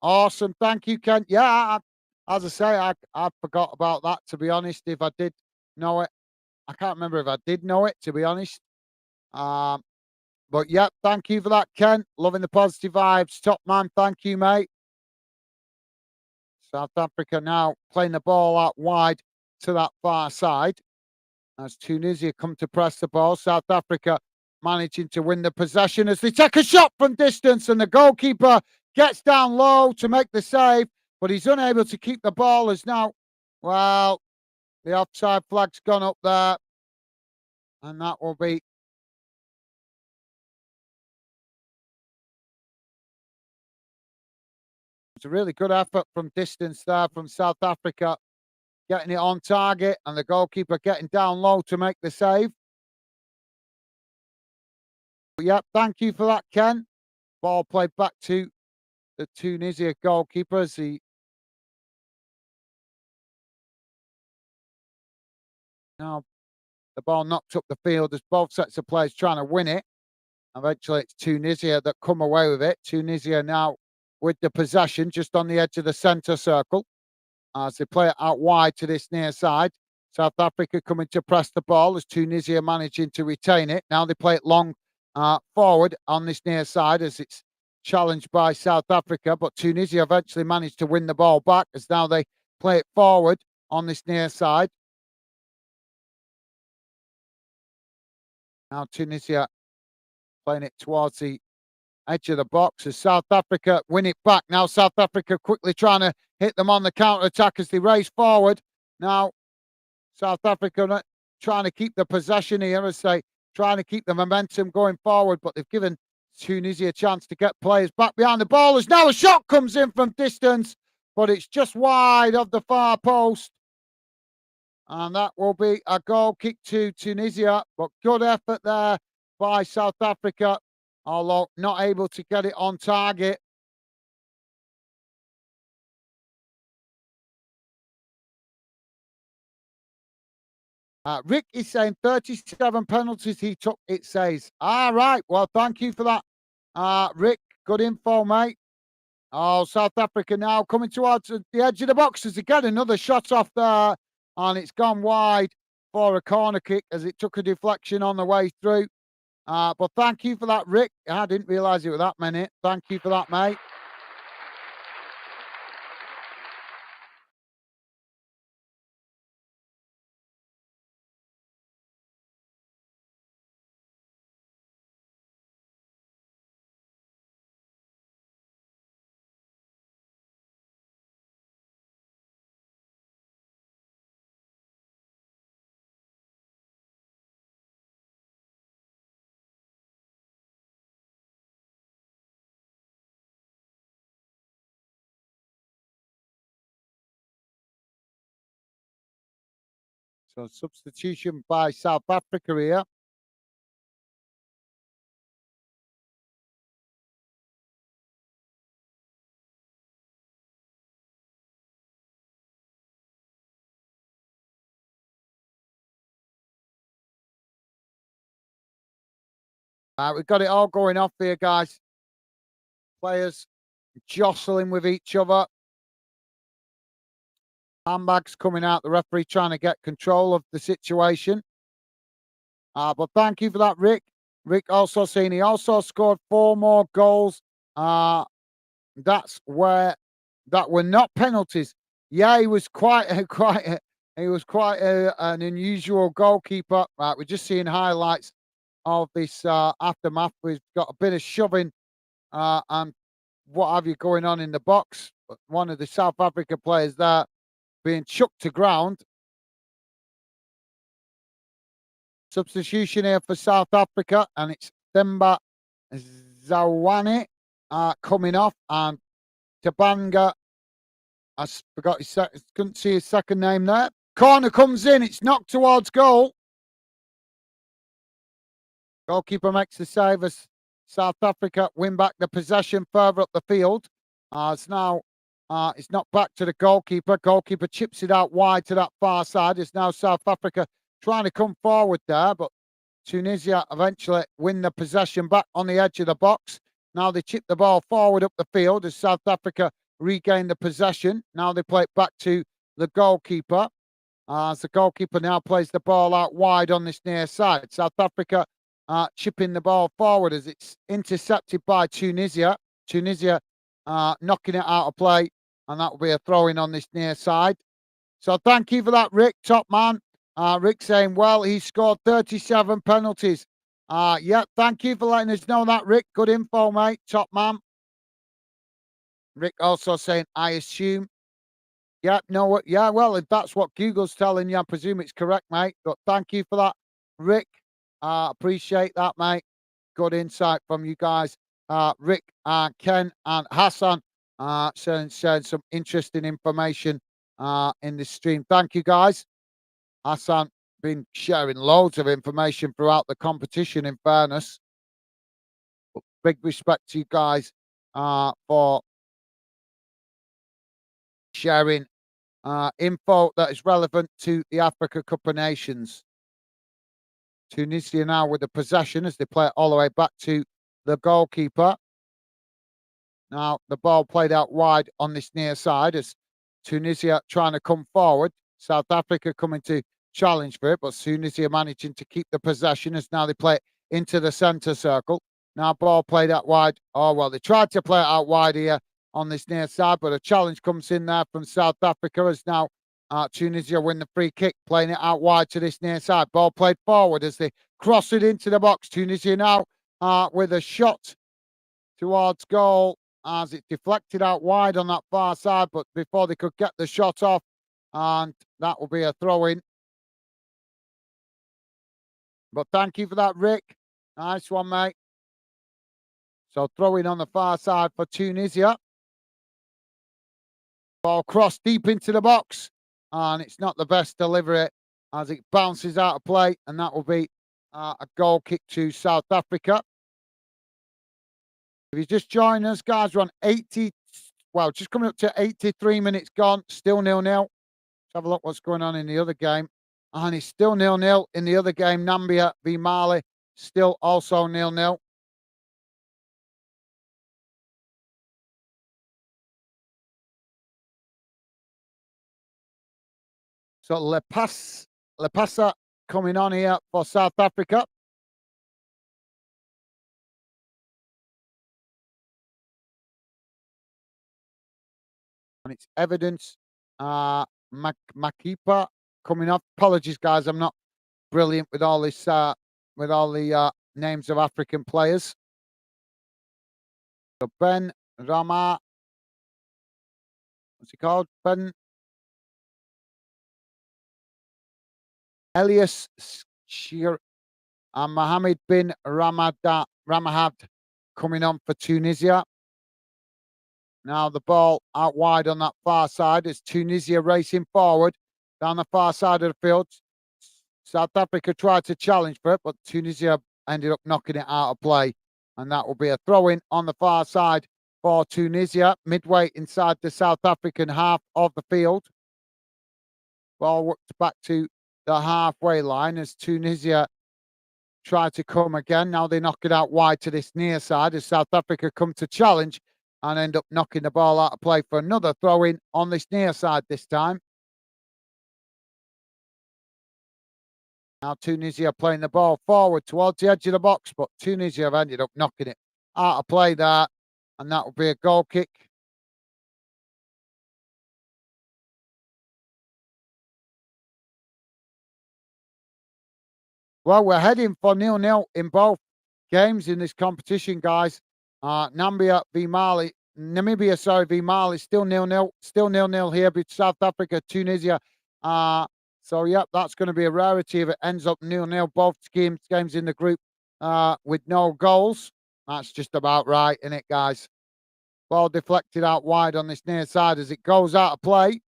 Awesome. Thank you, Ken. Yeah, as I say, I forgot about that, to be honest. If I did know it, I can't remember if I did know it, to be honest. Um, but yeah, thank you for that, Ken. Loving the positive vibes. Top man. Thank you, mate. South Africa now playing the ball out wide to that far side as Tunisia come to press the ball. South Africa managing to win the possession as they take a shot from distance, and the goalkeeper gets down low to make the save, but he's unable to keep the ball as now, well, the offside flag's gone up there, and that will be. It's a really good effort from distance there from South Africa, getting it on target, and the goalkeeper getting down low to make the save. Yep, thank you for that, Ken. Ball played back to the Tunisia goalkeeper as he now the ball knocked up the field as both sets of players trying to win it. Eventually, it's Tunisia that come away with it. Tunisia now with the possession just on the edge of the centre circle as they play it out wide to this near side. South Africa coming to press the ball as Tunisia managing to retain it. Now they play it long forward on this near side as it's challenged by South Africa, but Tunisia eventually managed to win the ball back as now they play it forward on this near side. Now Tunisia playing it towards the edge of the box as South Africa win it back. Now South Africa quickly trying to hit them on the counter attack as they race forward. Now South Africa trying to keep the possession here as they trying to keep the momentum going forward, but they've given Tunisia a chance to get players back behind the ball. As now a shot comes in from distance, but it's just wide of the far post. And that will be a goal kick to Tunisia, but good effort there by South Africa, although not able to get it on target. Rick is saying 37 penalties he took, it says. All right. Well, thank you for that, Rick. Good info, mate. Oh, South Africa now coming towards the edge of the box as again another shot off there. And it's gone wide for a corner kick as it took a deflection on the way through. But thank you for that, Rick. I didn't realise it was that many. Thank you for that, mate. So substitution by South Africa here. We've got it all going off here, guys. Players jostling with each other. Handbags coming out. The referee trying to get control of the situation. But thank you for that, Rick. Rick also saying he also scored 4 more goals. That's where that were not penalties. Yeah, he was quite an unusual goalkeeper. We're just seeing highlights of this aftermath. We've got a bit of shoving and what have you going on in the box. But one of the South Africa players there being chucked to ground. Substitution here for South Africa, and it's Themba Zawane coming off, and Tabanga. I forgot couldn't see his second name there. Corner comes in, it's knocked towards goal. Goalkeeper makes the save as South Africa win back the possession further up the field. It's now it's not back to the goalkeeper. Goalkeeper chips it out wide to that far side. It's now South Africa trying to come forward there, but Tunisia eventually win the possession back on the edge of the box. Now they chip the ball forward up the field as South Africa regain the possession. Now they play it back to the goalkeeper. As the goalkeeper now plays the ball out wide on this near side. South Africa chipping the ball forward as it's intercepted by Tunisia. Tunisia knocking it out of play, and that will be a throw-in on this near side. So thank you for that, Rick, top man. Rick saying, well, he scored 37 penalties. Yeah, thank you for letting us know that, Rick. Good info, mate, top man. Rick also saying, I assume. Yeah, no, yeah, well, if that's what Google's telling you, I presume it's correct, mate. But thank you for that, Rick. Appreciate that, mate. Good insight from you guys. Rick, Ken, and Hassan sharing some interesting information in this stream. Thank you, guys. Hassan been sharing loads of information throughout the competition, in fairness. big respect to you guys for sharing info that is relevant to the Africa Cup of Nations. Tunisia now with the possession as they play it all the way back to the goalkeeper. Now the ball played out wide on this near side as Tunisia trying to come forward. South Africa coming to challenge for it, but Tunisia managing to keep the possession as now they play it into the centre circle. Now ball played out wide. Oh, well, they tried to play it out wide here on this near side, but a challenge comes in there from South Africa as now Tunisia win the free kick, playing it out wide to this near side. Ball played forward as they cross it into the box. Tunisia now with a shot towards goal as it deflected out wide on that far side, but before they could get the shot off, and that will be a throw-in. But thank you for that, Rick. Nice one, mate. So throw-in on the far side for Tunisia. Ball crossed deep into the box, and it's not the best delivery as it bounces out of play, and that will be a goal kick to South Africa. If you just join us, guys, we're on 80, well, just coming up to 83 minutes gone, still 0-0. Let's have a look what's going on in the other game. And it's still 0-0 in the other game. Nambia v Mali, still also 0-0. So Lepasa coming on here for South Africa. And it's Evidence Makipa coming up. Apologies, guys, I'm not brilliant with all this with all the names of African players. So Ben Rama, what's he called? Ben Elias Shir and Mohammed bin Ramahad coming on for Tunisia. Now the ball out wide on that far side as Tunisia racing forward down the far side of the field. South Africa tried to challenge for it, but Tunisia ended up knocking it out of play. And that will be a throw-in on the far side for Tunisia, midway inside the South African half of the field. Ball worked back to the halfway line as Tunisia try to come again. Now they knock it out wide to this near side as South Africa come to challenge and end up knocking the ball out of play for another throw-in on this near side this time. Now Tunisia playing the ball forward towards the edge of the box, but Tunisia have ended up knocking it out of play there, and that will be a goal kick. Well, we're heading for 0-0 in both games in this competition, guys. Namibia v Mali, v Mali, still 0-0, still 0-0 here between South Africa, Tunisia. So, yeah, that's going to be a rarity if it ends up 0-0, both games in the group with no goals. That's just about right, isn't it, guys? Ball deflected out wide on this near side as it goes out of play.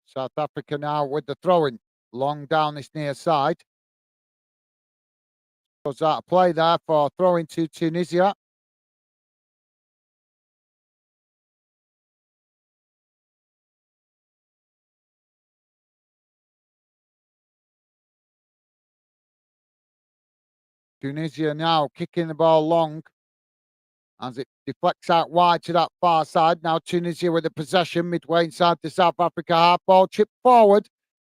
South Africa now with the throw-in long down this near side. Goes out of play there for throwing to Tunisia. Tunisia now kicking the ball long as it deflects out wide to that far side. Now Tunisia with the possession midway inside the South Africa half. Ball chipped forward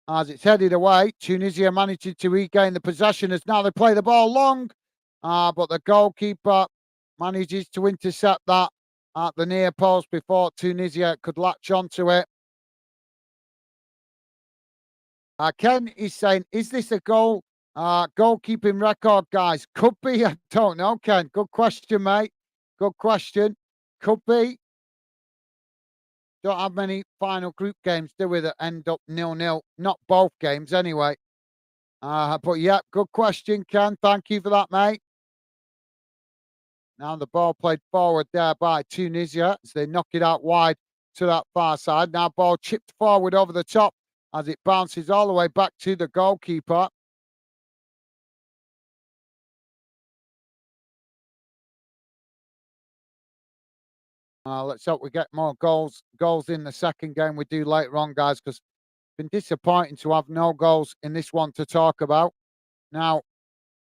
as it's headed away. Tunisia managing to regain the possession as now they play the ball long. But the goalkeeper manages to intercept that at the near post before Tunisia could latch onto it. Ken is saying, is this a goalkeeping record, guys? Could be. I don't know, Ken. Good question, mate. Good question. Could be. Don't have many final group games, do we, that end up 0-0? Not both games, anyway. But yeah, good question, Ken. Thank you for that, mate. Now the ball played forward there by Tunisia as they knock it out wide to that far side. Now ball chipped forward over the top as it bounces all the way back to the goalkeeper. Let's hope we get more goals in the second game we do later on, guys, because it's been disappointing to have no goals in this one to talk about. Now,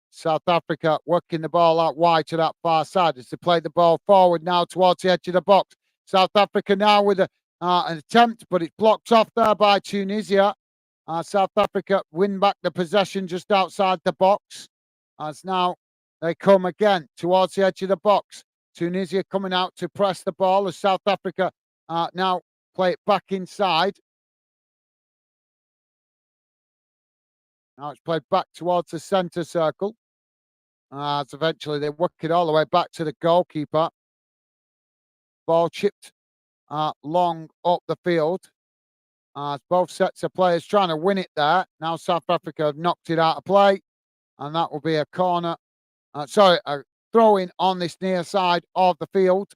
South Africa working the ball out wide to that far side as they play the ball forward now towards the edge of the box. South Africa now with an attempt, but it's blocked off there by Tunisia. South Africa win back the possession just outside the box as now they come again towards the edge of the box. Tunisia coming out to press the ball as South Africa now play it back inside. Now it's played back towards the centre circle. As eventually they work it all the way back to the goalkeeper. Ball chipped long up the field. Both sets of players trying to win it there. Now South Africa have knocked it out of play. And that will be a corner. A throw in on this near side of the field.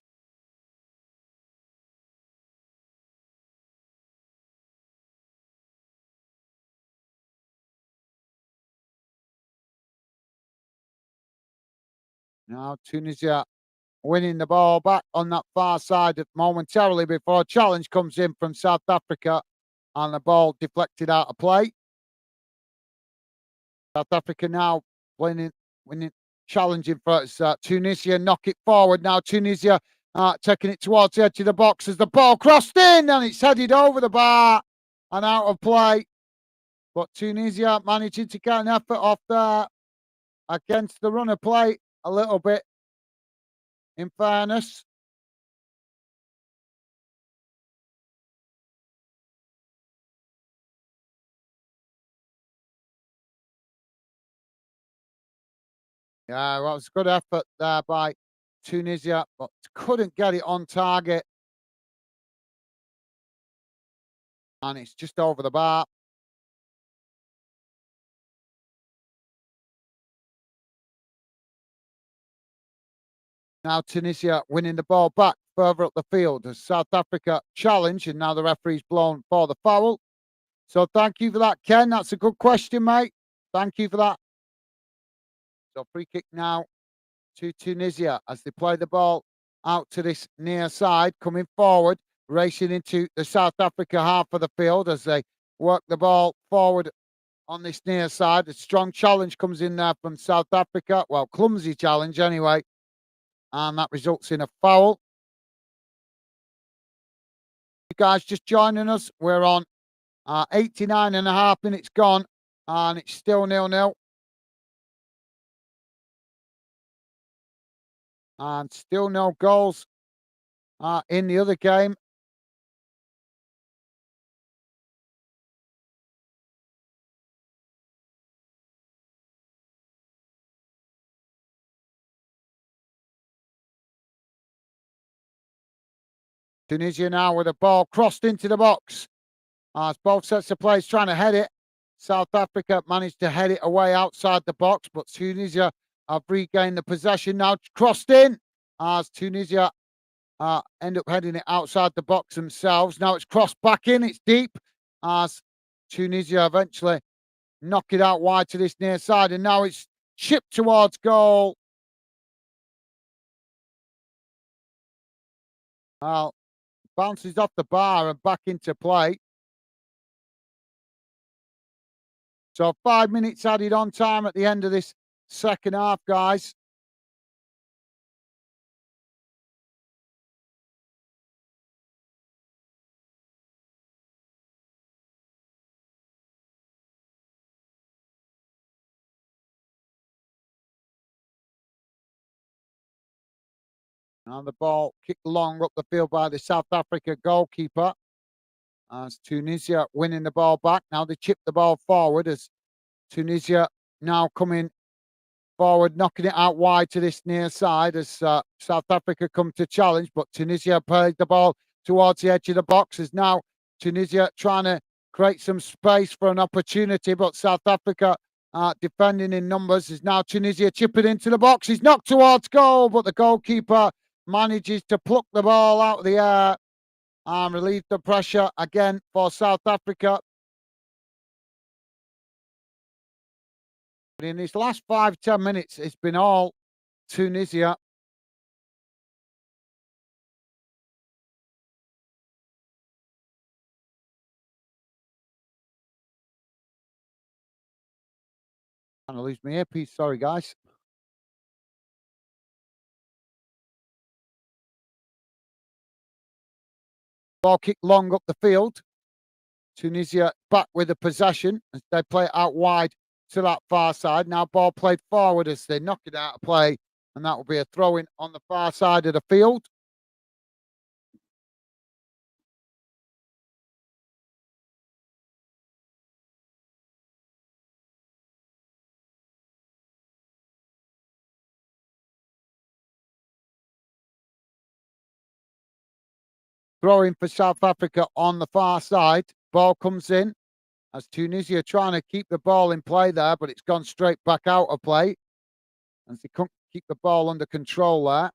Now Tunisia winning the ball back on that far side momentarily before a challenge comes in from South Africa and the ball deflected out of play. South Africa now winning, challenging for Tunisia, knock it forward. Now Tunisia taking it towards the edge of the box as the ball crossed in and it's headed over the bar and out of play. But Tunisia managing to get an effort off there against the run of play a little bit, in fairness. Yeah, well, it's a good effort there by Tunisia, but couldn't get it on target. And it's just over the bar. Now Tunisia winning the ball back further up the field as South Africa challenge, and now the referee's blown for the foul. So thank you for that, Ken. That's a good question, mate. Thank you for that. So free kick now to Tunisia as they play the ball out to this near side, coming forward, racing into the South Africa half of the field as they work the ball forward on this near side. A strong challenge comes in there from South Africa. Well, clumsy challenge anyway. And that results in a foul. You guys just joining us. We're on 89 and a half minutes gone. And it's still 0-0. And still no goals in the other game. Tunisia now with the ball crossed into the box. As both sets of players trying to head it. South Africa managed to head it away outside the box, but Tunisia have regained the possession now. Crossed in as Tunisia end up heading it outside the box themselves. Now it's crossed back in. It's deep as Tunisia eventually knock it out wide to this near side. And now it's chipped towards goal. Well, bounces off the bar and back into play. So 5 minutes added on time at the end of this second half, guys. And the ball kicked long up the field by the South Africa goalkeeper. As Tunisia winning the ball back. Now they chip the ball forward as Tunisia now coming forward, knocking it out wide to this near side as South Africa come to challenge. But Tunisia played the ball towards the edge of the box as now Tunisia trying to create some space for an opportunity. But South Africa defending in numbers. Is now Tunisia chipping into the box. He's knocked towards goal, but the goalkeeper manages to pluck the ball out of the air and relieve the pressure again for South Africa. But in these last 5-10 minutes, it's been all Tunisia. I'm going to lose my earpiece. Sorry, guys. Ball kicked long up the field. Tunisia back with the possession as they play it out wide to that far side. Now ball played forward as they knock it out of play, and that will be a throw-in on the far side of the field. Throwing for South Africa on the far side. Ball comes in as Tunisia trying to keep the ball in play there, but it's gone straight back out of play as they couldn't keep the ball under control there.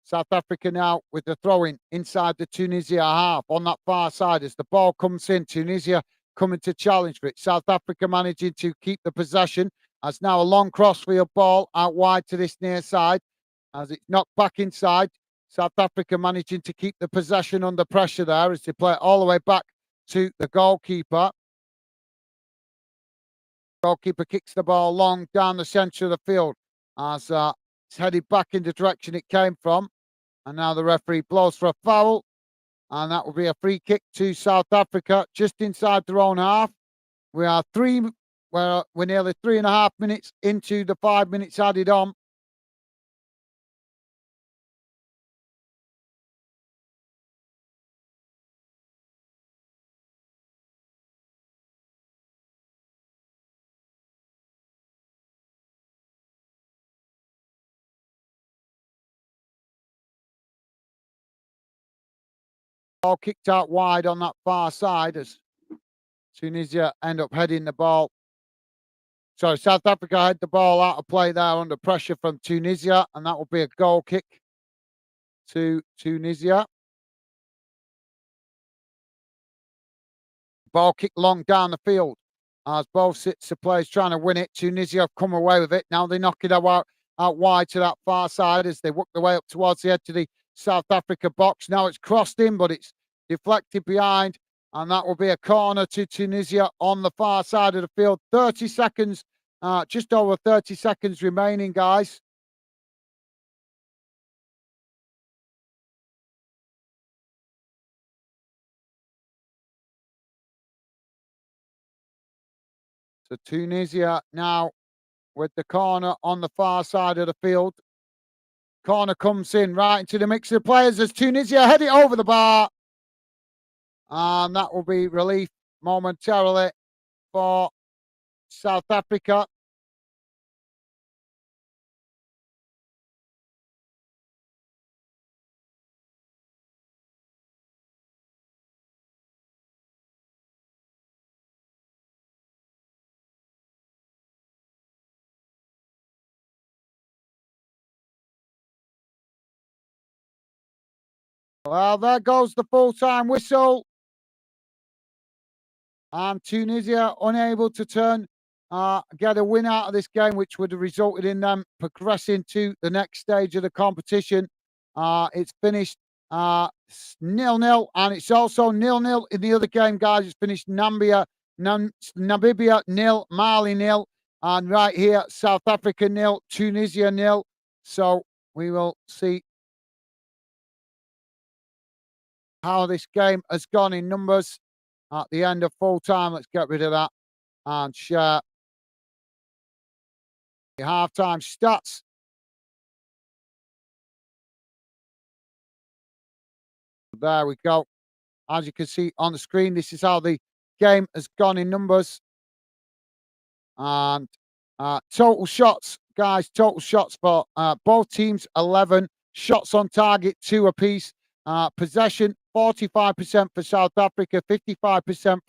South Africa now with the throw-in inside the Tunisia half on that far side as the ball comes in. Tunisia coming to challenge for it. South Africa managing to keep the possession as now a long crossfield ball out wide to this near side as it's knocked back inside. South Africa managing to keep the possession under pressure there as they play it all the way back to the goalkeeper. Goalkeeper kicks the ball long down the centre of the field as it's headed back in the direction it came from. And now the referee blows for a foul. And that will be a free kick to South Africa just inside their own half. We're nearly 3.5 minutes into the 5 minutes added on. Ball kicked out wide on that far side as Tunisia end up heading the ball. So South Africa had the ball out of play there under pressure from Tunisia, and that will be a goal kick to Tunisia. Ball kicked long down the field as both sets of players trying to win it. Tunisia have come away with it. Now they knock it out wide to that far side as they work their way up towards the edge of the South Africa box. Now it's crossed in, but it's deflected behind, and that will be a corner to Tunisia on the far side of the field. 30 seconds, just over 30 seconds remaining, guys. So Tunisia now with the corner on the far side of the field. Corner comes in right into the mix of the players as Tunisia head it over the bar. And that will be relief momentarily for South Africa. Well, there goes the full-time whistle. And Tunisia unable to get a win out of this game, which would have resulted in them progressing to the next stage of the competition. It's finished 0-0, and it's also 0-0 in the other game, guys. It's finished Namibia 0, Mali 0, and right here, South Africa 0, Tunisia 0. So we will see how this game has gone in numbers at the end of full time. Let's get rid of that and share the halftime stats. There we go. As you can see on the screen, this is how the game has gone in numbers. And total shots, guys, total shots for both teams, 11. Shots on target, 2 apiece. Possession, 45% for South Africa, 55%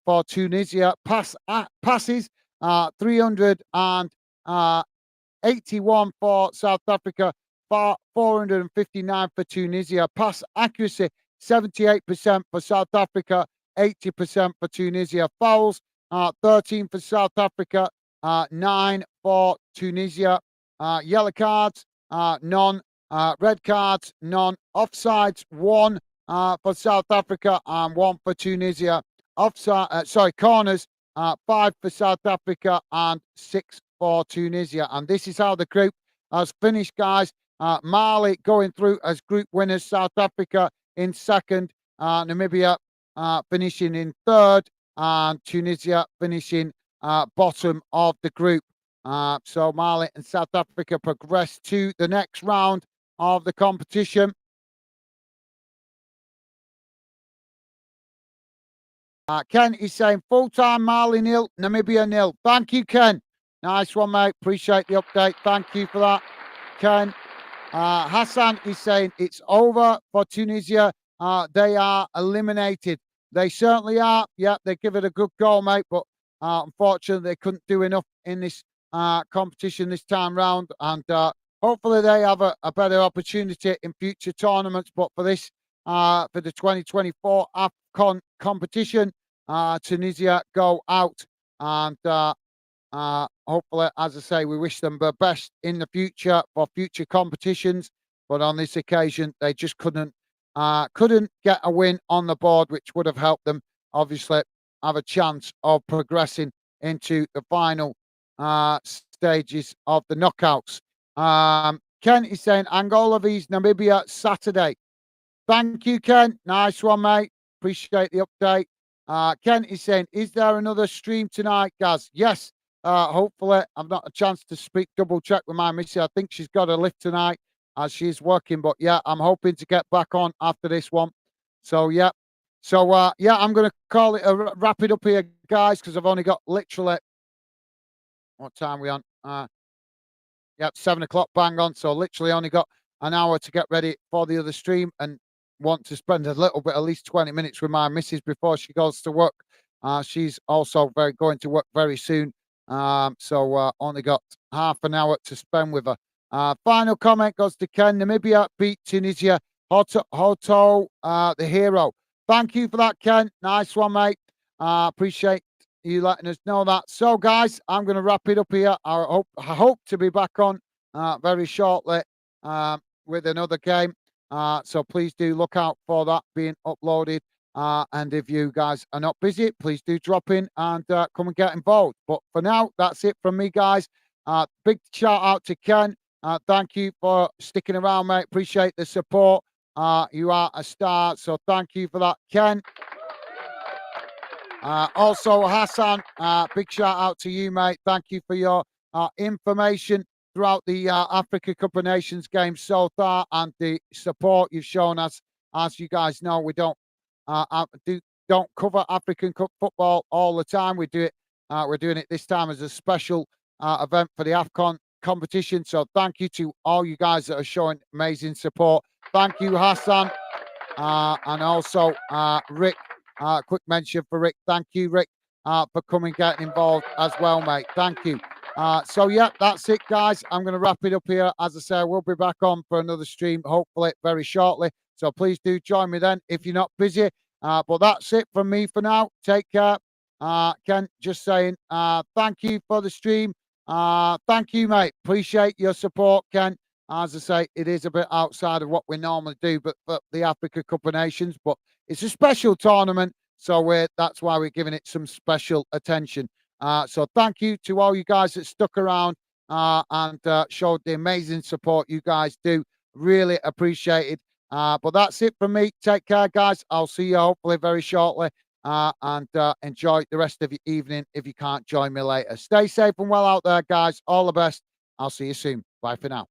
for Tunisia. Passes, 381 for South Africa, 459 for Tunisia. Pass accuracy, 78% for South Africa, 80% for Tunisia. Fouls, 13 for South Africa, 9 for Tunisia. Yellow cards, none. Red cards, none. Offsides, 1 for South Africa and 1 for Tunisia. Corners, 5 for South Africa and 6 for Tunisia. And this is how the group has finished, guys. Mali going through as group winners, South Africa in second, Namibia finishing in third, and Tunisia finishing bottom of the group. So Mali and South Africa progress to the next round of the competition. Ken is saying full-time Mali nil, Namibia nil. Thank you, Ken. Nice one, mate. Appreciate the update. Thank you for that, Ken. Hassan is saying it's over for Tunisia. They are eliminated. They certainly are. Yeah, they give it a good goal, mate. But unfortunately, they couldn't do enough in this competition this time round. And hopefully, they have a better opportunity in future tournaments. But for this, for the 2024 AFCON competition, Tunisia go out. And hopefully, as I say, we wish them the best in the future for future competitions. But on this occasion, they just couldn't get a win on the board, which would have helped them obviously have a chance of progressing into the final stages of the knockouts. Ken is saying Angola vs Namibia Saturday. Thank you, Ken. Nice one, mate. Appreciate the update. Ken is saying, is there another stream tonight, Gaz? Yes. Hopefully, I've not a chance to double check with my missy. I think she's got a lift tonight as she's working. But yeah, I'm hoping to get back on after this one. So yeah. So yeah, I'm going to call it wrap it up here, guys, because I've only got literally, what time are we on? Yep, 7 o'clock bang on. So literally only got an hour to get ready for the other stream and want to spend a little bit, at least 20 minutes with my missus before she goes to work. She's also going to work very soon. So only got half an hour to spend with her. Final comment goes to Ken. Namibia beat Tunisia. Hoto, the hero. Thank you for that, Ken. Nice one, mate. Appreciate you letting us know that. So, guys, I'm going to wrap it up here. I hope to be back on very shortly with another game. So please do look out for that being uploaded. And if you guys are not busy, please do drop in and come and get involved. But for now, that's it from me, guys. Big shout out to Ken. Thank you for sticking around, mate. Appreciate the support. You are a star. So thank you for that, Ken. Also, Hassan, big shout out to you, mate. Thank you for your information throughout the Africa Cup of Nations game so far and the support you've shown us. As you guys know, we don't cover African Cup football all the time. We do it. We're doing it this time as a special event for the AFCON competition. So thank you to all you guys that are showing amazing support. Thank you, Hassan, and also Rick. Quick mention for Rick. Thank you, Rick, for coming getting involved as well, mate. Thank you. So yeah, that's it, guys. I'm going to wrap it up here. As I say, we'll be back on for another stream, hopefully very shortly. So please do join me then if you're not busy. But that's it from me for now. Take care. Ken, just saying thank you for the stream. Thank you, mate. Appreciate your support, Ken. As I say, it is a bit outside of what we normally do, but for the Africa Cup of Nations. But it's a special tournament, so that's why we're giving it some special attention. So thank you to all you guys that stuck around and showed the amazing support you guys do. Really appreciate it. But that's it from me. Take care, guys. I'll see you hopefully very shortly. And enjoy the rest of your evening if you can't join me later. Stay safe and well out there, guys. All the best. I'll see you soon. Bye for now.